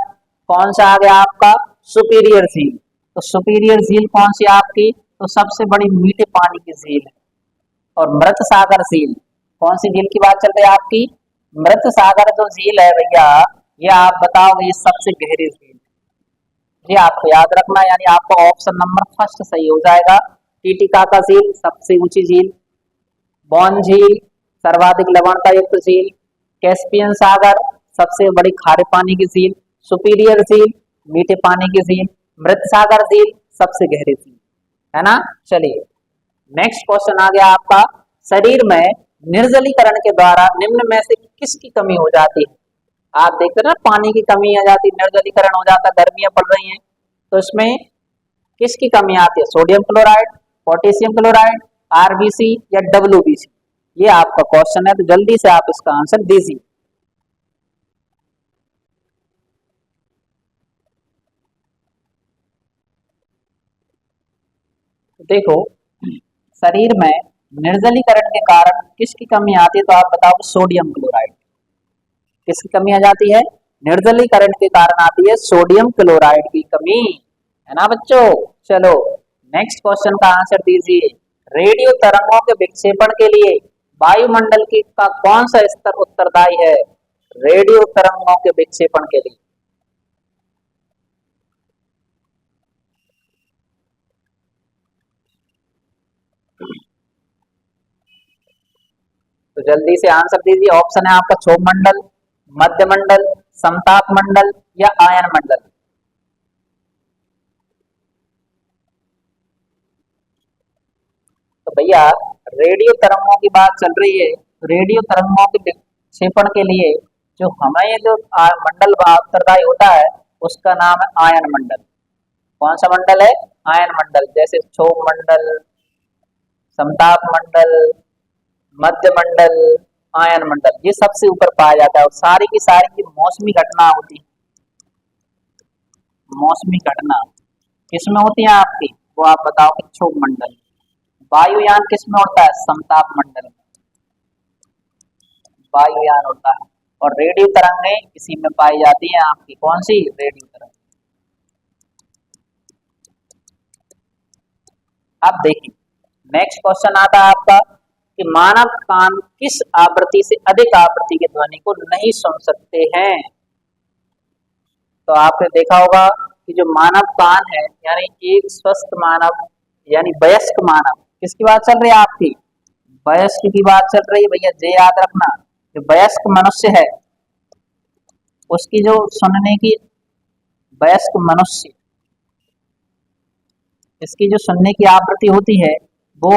कौन सा आ गया आपका? सुपीरियर झील। तो सुपीरियर झील कौन सी आपकी? तो सबसे बड़ी मीठे पानी की झील है। और मृत सागर झील, कौन सी झील की बात चल रही है आपकी? मृत सागर जो झील है भैया, ये आप बताओगे ये सबसे गहरी झील है। ये आपको याद रखना, यानी आपका ऑप्शन नंबर फर्स्ट सही हो जाएगा। टीटिकाका झील सबसे ऊंची झील, बॉन झील सर्वाधिक लवणता युक्त झील, कैस्पियन सागर सबसे बड़ी खारे पानी की झील, सुपीरियर झील मीठे पानी की झील, मृत सागर झील सबसे गहरी झील, है ना। चलिए नेक्स्ट क्वेश्चन आ गया आपका, शरीर में निर्जलीकरण के द्वारा निम्न में से किसकी कमी हो जाती है। आप देखते हैं ना, पानी की कमी आ जाती, निर्जलीकरण हो जाता, गर्मियां पड़ रही हैं, तो इसमें किसकी कमी आती है, sodium chloride, potassium chloride, RBC या डब्ल्यूबीसी। ये आपका क्वेश्चन है, तो जल्दी से आप इसका आंसर दीजिए। देखो शरीर में निर्जलीकरण के कारण किसकी कमी आती है, तो आप बताओ सोडियम क्लोराइड। किसकी कमी आ जाती है, निर्जलीकरण के कारण आती है सोडियम क्लोराइड की कमी, है ना बच्चों। चलो नेक्स्ट क्वेश्चन का आंसर दीजिए। रेडियो तरंगों के विक्षेपण के लिए वायुमंडल की का कौन सा स्तर उत्तरदायी है, रेडियो तरंगों के विक्षेपण के लिए। तो जल्दी से आंसर दीजिए। ऑप्शन है आपका क्षोभ मंडल, मध्य मंडल, समताप मंडल या आयन मंडल। तो भैया रेडियो तरंगों की बात चल रही है, रेडियो तरंगों के विक्षेपण के लिए जो हमें जो मंडल उत्तरदायी होता है उसका नाम है आयन मंडल। कौन सा मंडल है, आयन मंडल। जैसे क्षोभ मंडल, समताप मंडल, मध्य मंडल, आयन मंडल, ये सबसे ऊपर पाया जाता है। और सारी की सारी की मौसमी घटना होती है, मौसमी घटना किसमें होती है आपकी, वो आप बताओ कि क्षोभ मंडल। वायुयान किसमें होता है, समताप मंडल में वायुयान होता है। और रेडियो तरंगें इसी में पाई जाती हैं आपकी, कौन सी, रेडियो तरंग। अब देखिए नेक्स्ट क्वेश्चन आता है आपका कि मानव कान किस आवृत्ति से अधिक आवृत्ति की ध्वनि को नहीं सुन सकते हैं। तो आपने देखा होगा कि जो मानव कान है, यानी एक स्वस्थ मानव यानी वयस्क मानव, किसकी बात चल रही है आपकी, वयस्क की बात चल रही है भैया। ये याद रखना, जो वयस्क मनुष्य है उसकी जो सुनने की, वयस्क मनुष्य इसकी जो सुनने की आवृत्ति होती है वो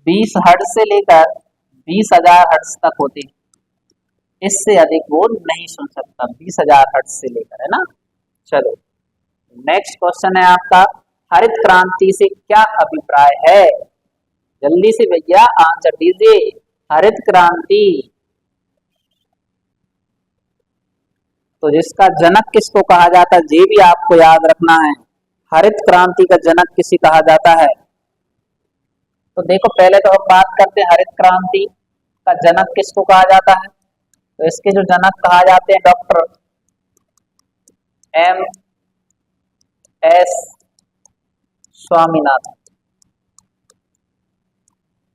20 हर्ट्ज से लेकर 20,000 हर्ट्ज तक होती है। इससे अधिक वो नहीं सुन सकता, 20,000 हर्ट्ज से लेकर, है ना। चलो नेक्स्ट क्वेश्चन है आपका, हरित क्रांति से क्या अभिप्राय है। जल्दी से भैया आंसर दीजिए। हरित क्रांति, तो जिसका जनक किसको कहा जाता है, ये भी आपको याद रखना है। हरित क्रांति का जनक किसे कहा जाता है। तो देखो पहले तो हम बात करते हैं हरित क्रांति का जनक किसको कहा जाता है। तो इसके जो जनक कहा जाते हैं डॉक्टर एम एस स्वामीनाथन।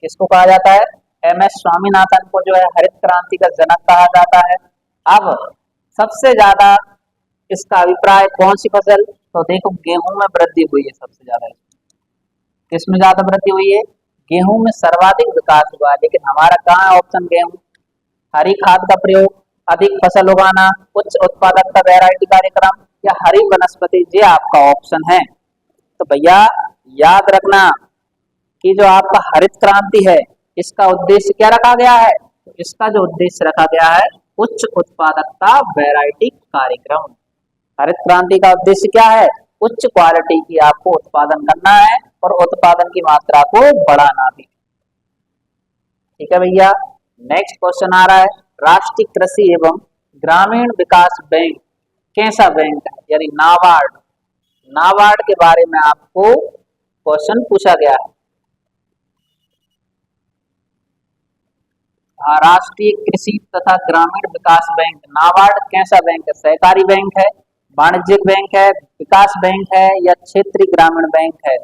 किसको कहा जाता है, एम एस स्वामीनाथन को जो है हरित क्रांति का जनक कहा जाता है। अब सबसे ज्यादा इसका अभिप्राय कौन सी फसल, तो देखो गेहूं में वृद्धि हुई है सबसे ज्यादा। किसमें ज्यादा वृद्धि हुई है, गेहूं में सर्वाधिक विकास हुआ है। लेकिन हमारा कहाँ है ऑप्शन, गेहूं। हरी खाद का प्रयोग, अधिक फसल उगाना, उच्च उत्पादकता वैरायटी कार्यक्रम या हरी वनस्पति, ये आपका ऑप्शन है। तो भैया याद रखना कि जो आपका हरित क्रांति है इसका उद्देश्य क्या रखा गया है, तो इसका जो उद्देश्य रखा गया है उच्च उत्पादकता वैरायटी कार्यक्रम। हरित क्रांति का उद्देश्य क्या है, उच्च क्वालिटी की आपको उत्पादन करना है और उत्पादन की मात्रा को बढ़ाना भी। ठीक है भैया। नेक्स्ट क्वेश्चन आ रहा है, राष्ट्रीय कृषि एवं ग्रामीण विकास बैंक कैसा बैंक है, यानी नाबार्ड। नाबार्ड के बारे में आपको क्वेश्चन पूछा गया है। राष्ट्रीय कृषि तथा ग्रामीण विकास बैंक, नाबार्ड कैसा बैंक है, सहकारी बैंक है, वाणिज्यिक बैंक है, विकास बैंक है या क्षेत्रीय ग्रामीण बैंक है।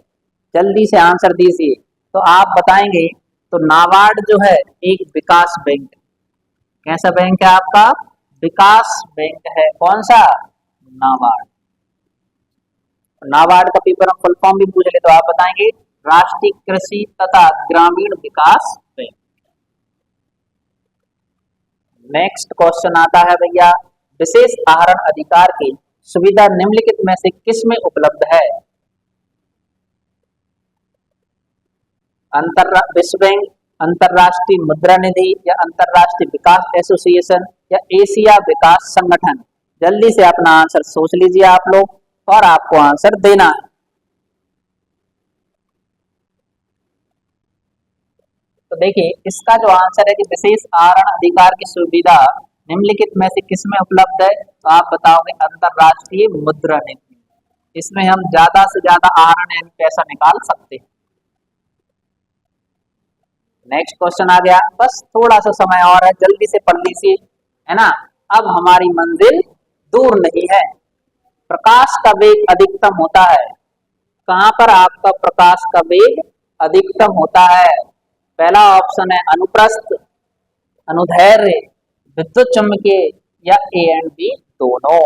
जल्दी से आंसर दीजिए। तो आप बताएंगे तो नाबार्ड जो है एक विकास बैंक है। कैसा बैंक है आपका, विकास बैंक है। कौन सा, नाबार्ड। नाबार्ड का पेपर में फुल फॉर्म भी पूछ ले तो आप बताएंगे राष्ट्रीय कृषि तथा ग्रामीण विकास बैंक। नेक्स्ट क्वेश्चन आता है भैया, विशेष आहरण अधिकार के सुविधा निम्नलिखित में से किस में उपलब्ध है? विश्व बैंक, अंतर्राष्ट्रीय मुद्रा निधि, या अंतर्राष्ट्रीय विकास एसोसिएशन, या एशिया विकास संगठन। जल्दी से अपना आंसर सोच लीजिए आप लोग, और आपको आंसर देना है। तो देखिए इसका जो आंसर है कि विशेष आहरण अधिकार की सुविधा निम्नलिखित में से किसमें उपलब्ध है? तो आप बताओगे अंतर्राष्ट्रीय मुद्रा निधि। इसमें हम ज्यादा से ज्यादा आहरण यानी पैसा निकाल सकते हैं। नेक्स्ट क्वेश्चन आ गया, बस थोड़ा सा समय और है, जल्दी से पढ़ लीजिए, है ना। अब हमारी मंजिल दूर नहीं है। प्रकाश का वेग अधिकतम होता है, कहां पर आपका प्रकाश का वेग अधिकतम होता है? पहला ऑप्शन है अनुप्रस्थ, अनुदैर्ध्य, विद्युत चुम्बकीय, या ए एंड बी दोनों।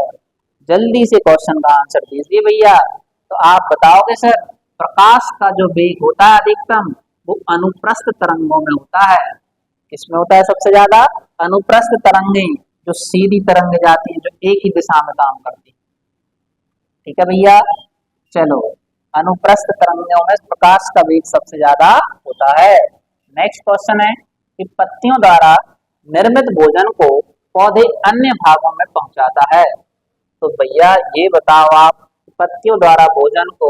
जल्दी से क्वेश्चन का आंसर दीजिए भैया। तो आप बताओगे सर प्रकाश का जो वेग होता है अधिकतम वो अनुप्रस्थ तरंगों में होता है। किसमें होता है सबसे ज्यादा? अनुप्रस्थ तरंगें, जो सीधी तरंगें जाती हैं, जो एक ही दिशा में काम करती है। ठीक है भैया, चलो अनुप्रस्थ तरंगों में प्रकाश का वेग सबसे ज्यादा होता है। नेक्स्ट क्वेश्चन है कि पत्तियों द्वारा निर्मित भोजन को पौधे अन्य भागों में पहुंचाता है। तो भैया ये बताओ आप, पत्तियों द्वारा भोजन को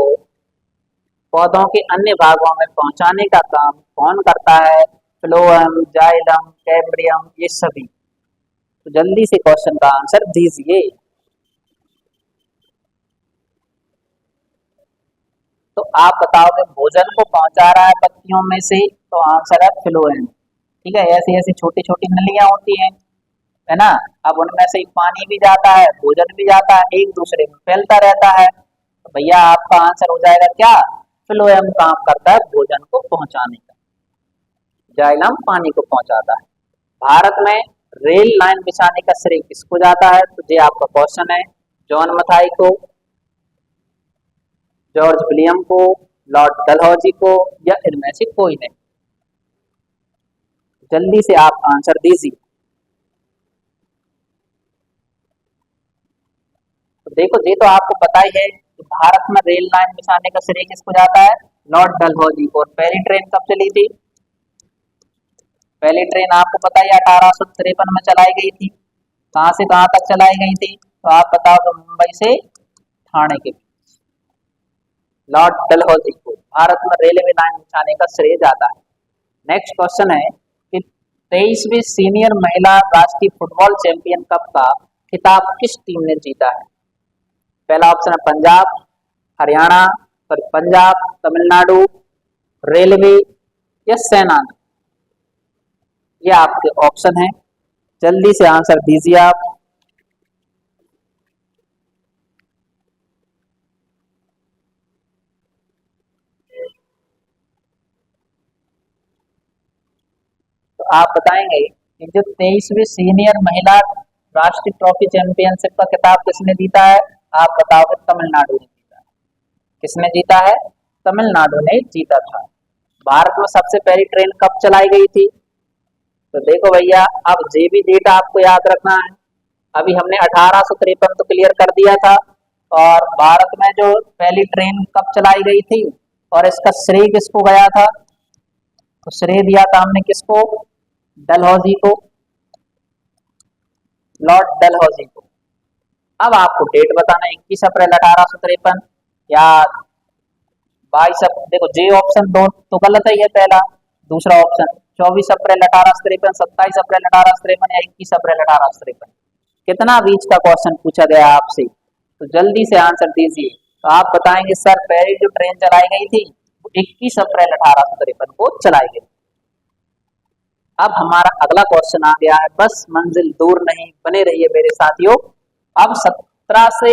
पौधों के अन्य भागों में पहुंचाने का काम कौन करता है? फ्लोएम, जाइलम, कैम्बियम, ये सभी। तो जल्दी से क्वेश्चन का आंसर दीजिए। तो आप बताओगे भोजन को पहुंचा रहा है पत्तियों में से, तो आंसर है फ्लोएम। ठीक है, ऐसी ऐसी छोटी छोटी नलियां होती हैं, है ना। अब उनमें से पानी भी जाता है, भोजन भी जाता है, एक दूसरे में फैलता रहता है। तो भैया आपका आंसर हो जाएगा क्या? फ्लोएम काम करता है भोजन को पहुंचाने का, जाइलम पानी को पहुंचाता है। भारत में रेल लाइन बिछाने का श्रेय किसको जाता है? तो ये आपका क्वेश्चन है। जॉन मथाई को, जॉर्ज विलियम को, लॉर्ड डलहौजी को, या इनमें से कोई नहीं? जल्दी से आप आंसर दीजिए। तो देखो ये तो आपको पता ही है कि भारत में रेल लाइन बिछाने का श्रेय किसको जाता है? लॉर्ड डलहौजी को। और पहली ट्रेन कब चली थी? पहली ट्रेन आपको पता ही 1853 में चलाई गई थी। कहां से कहां तक चलाई गई थी? तो आप बताओ, तो मुंबई से ठाणे के बीच। लॉर्ड डलहौजी को भारत में रेलवे लाइन बिछाने का श्रेय जाता है। नेक्स्ट क्वेश्चन है कि 23वीं सीनियर महिला राष्ट्रीय फुटबॉल चैंपियन कप का खिताब किस टीम ने जीता है? पहला ऑप्शन है पंजाब, हरियाणा, पंजाब, तमिलनाडु, रेलवे, या सेना। ये आपके ऑप्शन है, जल्दी से आंसर दीजिए आप। तो आप बताएंगे कि जो 23वीं सीनियर महिला राष्ट्रीय ट्रॉफी चैंपियनशिप का खिताब किसने जीता है? आप बताओगे तमिलनाडु ने जीता है। किसने जीता है? तमिलनाडु ने जीता था। भारत में सबसे पहली ट्रेन कब चलाई गई थी? तो देखो भैया, अब ये भी डेट आपको याद रखना है। अभी हमने 1853 तो क्लियर कर दिया था, और भारत में जो पहली ट्रेन कब चलाई गई थी और इसका श्रेय किसको गया था? तो श्रेय दिया था हमने किसको? डलहौजी को, लॉर्ड डलहौजी को। अब आपको डेट बताना, 21 अप्रैल 1853 या 22। देखो जे ऑप्शन दो तो गलत ही है पहला। दूसरा ऑप्शन 24 अप्रैल 1853, 27 अप्रैल 1853, या 21 अप्रैल 1853। कितना बीच का क्वेश्चन पूछा गया आपसे, तो जल्दी से आंसर दीजिए। तो आप बताएंगे सर पहली जो ट्रेन चलाई गई थी वो 21 अप्रैल 1853 को चलाई गई। अब हमारा अगला क्वेश्चन आ गया है, बस मंजिल दूर नहीं, बने रहिए मेरे साथियों। अब 17 से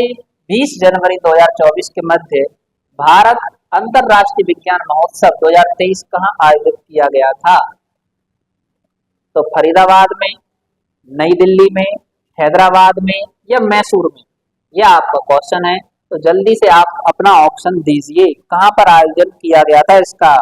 20 जनवरी 2024 के मध्य भारत अंतरराष्ट्रीय विज्ञान महोत्सव 2023 कहाँ आयोजित किया गया था? तो फरीदाबाद में, नई दिल्ली में, हैदराबाद में, या मैसूर में? यह आपका क्वेश्चन है। तो जल्दी से आप अपना ऑप्शन दीजिए, कहां पर आयोजन किया गया था इसका?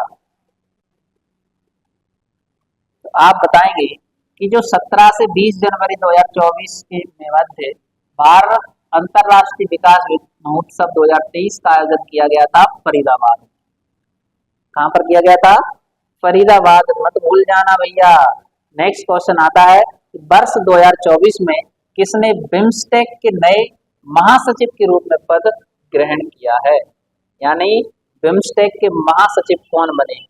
तो आप बताएंगे कि जो 17 से 20 जनवरी 2024 के मध्य भारत अंतरराष्ट्रीय विकास महोत्सव 2023 का आयोजन किया गया था फरीदाबाद। कहां पर किया गया था? फरीदाबाद, मत भूल जाना भैया। नेक्स्ट क्वेश्चन आता है, वर्ष 2024 में किसने बिम्स्टेक के नए महासचिव के रूप में पद ग्रहण किया है? यानी बिम्स्टेक के महासचिव कौन बने?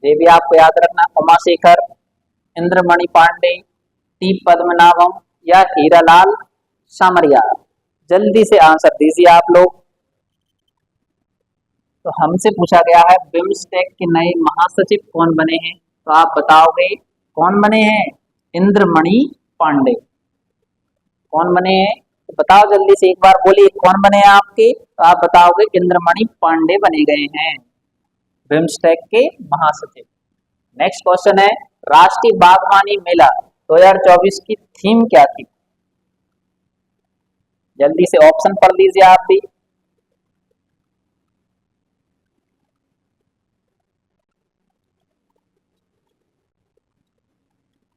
ये भी आपको याद रखना, उमाशेखर, इंद्रमणि पांडे, टी पद्मनाभम या हीरालाल सामरिया। जल्दी से आंसर दीजिए आप लोग। तो हमसे पूछा गया है बिम्स्टेक के नए महासचिव कौन बने हैं, तो आप बताओगे कौन बने हैं? इंद्रमणि पांडे। कौन बने हैं? तो बताओ जल्दी से, एक बार बोलिए कौन बने हैं आपके, तो आप बताओगे इंद्रमणि पांडे बने गए हैं बिम्स्टेक के महासचिव। नेक्स्ट क्वेश्चन है, राष्ट्रीय बागवानी मेला 2024 की थीम क्या थी? जल्दी से ऑप्शन पढ़ लीजिए आप भी।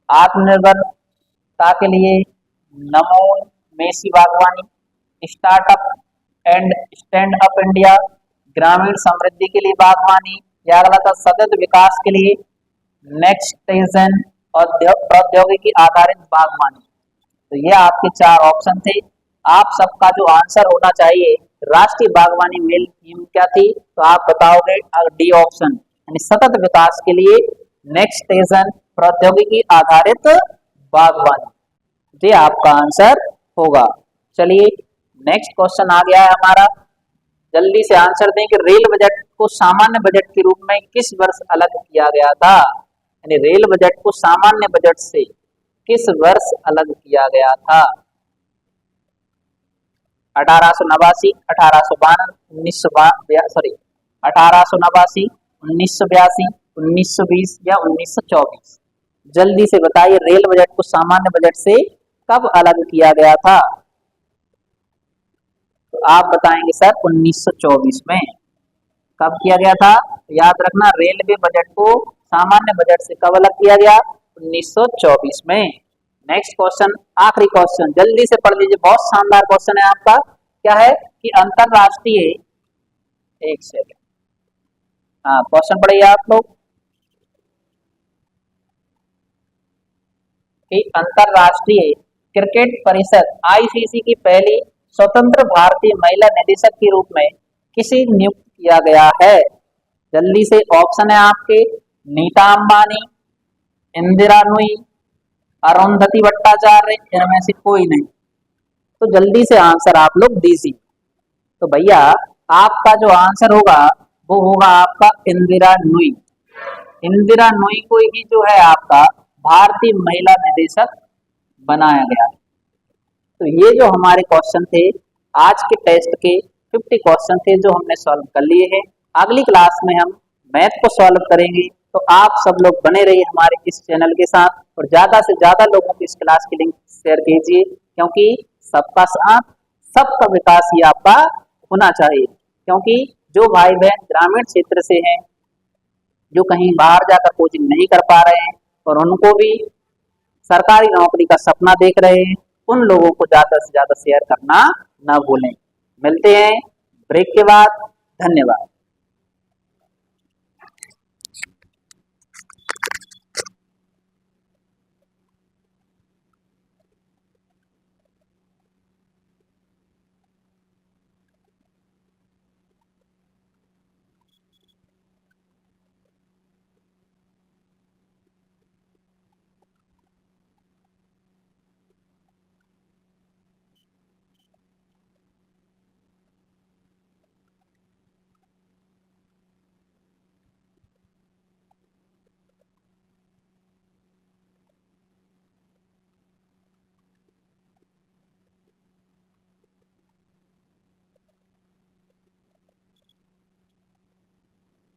आत्मनिर्भरता के लिए नमोन्मेषी बागवानी, startup and stand up India, ग्रामीण समृद्धि के लिए बागवानी, या अगला था सतत विकास के लिए नेक्स्टेजन प्रौद्योगिकी आधारित बागवानी। तो ये आपके चार ऑप्शन थे। आप सबका जो आंसर होना चाहिए, राष्ट्रीय बागवानी मेल थीम क्या थी, तो आप बताओगे डी ऑप्शन, यानी सतत विकास के लिए नेक्स्टेजन प्रौद्योगिकी आधारित बागवानी। ये आपका आंसर होगा। चलिए नेक्स्ट क्वेश्चन आ गया है हमारा, जल्दी से आंसर दें कि रेल बजट को सामान्य बजट के रूप में किस वर्ष अलग किया गया था? यानी रेल बजट को सामान्य बजट से किस वर्ष अलग किया गया था? 1889, 1892, 1889, 1982, 1920 या 1924? जल्दी से बताइए, रेल बजट को सामान्य बजट से कब अलग किया गया था? तो आप बताएंगे सर 1924 में। कब किया गया था? तो याद रखना, रेलवे बजट को सामान्य बजट से कब अलग किया गया? 1924 में। नेक्स्ट क्वेश्चन, आखिरी क्वेश्चन, जल्दी से पढ़ लीजिए, बहुत शानदार क्वेश्चन है आपका। क्या है कि अंतरराष्ट्रीय, एक सेकंड, हाँ क्वेश्चन पढ़िए आप लोग कि अंतरराष्ट्रीय क्रिकेट परिषद आईसीसी की पहली स्वतंत्र भारतीय महिला निदेशक के रूप में किसे नियुक्त किया गया है? जल्दी से ऑप्शन है आपके, नीता अंबानी, इंदिरा नूई, अरुंधति भट्टाचार्य, इनमें से कोई नहीं। तो जल्दी से आंसर आप लोग दीजिए। तो भैया आपका जो आंसर होगा वो होगा आपका इंदिरा नूई। इंदिरा नूई को ही जो है आपका भारतीय महिला निदेशक बनाया गया। तो ये जो हमारे क्वेश्चन थे आज के टेस्ट के 50 क्वेश्चन थे जो हमने सॉल्व कर लिए हैं। अगली क्लास में हम मैथ को सॉल्व करेंगे। तो आप सब लोग बने रहिए हमारे इस चैनल के साथ और ज्यादा से ज्यादा लोगों को इस क्लास की लिंक शेयर कीजिए, क्योंकि सबका साथ सबका विकास ही आपका होना चाहिए। क्योंकि जो भाई बहन ग्रामीण क्षेत्र से हैं, जो कहीं बाहर जाकर कोचिंग नहीं कर पा रहे हैं और उनको भी सरकारी नौकरी का सपना देख रहे हैं, उन लोगों को ज्यादा से ज्यादा शेयर करना ना भूलें। मिलते हैं ब्रेक के बाद। धन्यवाद।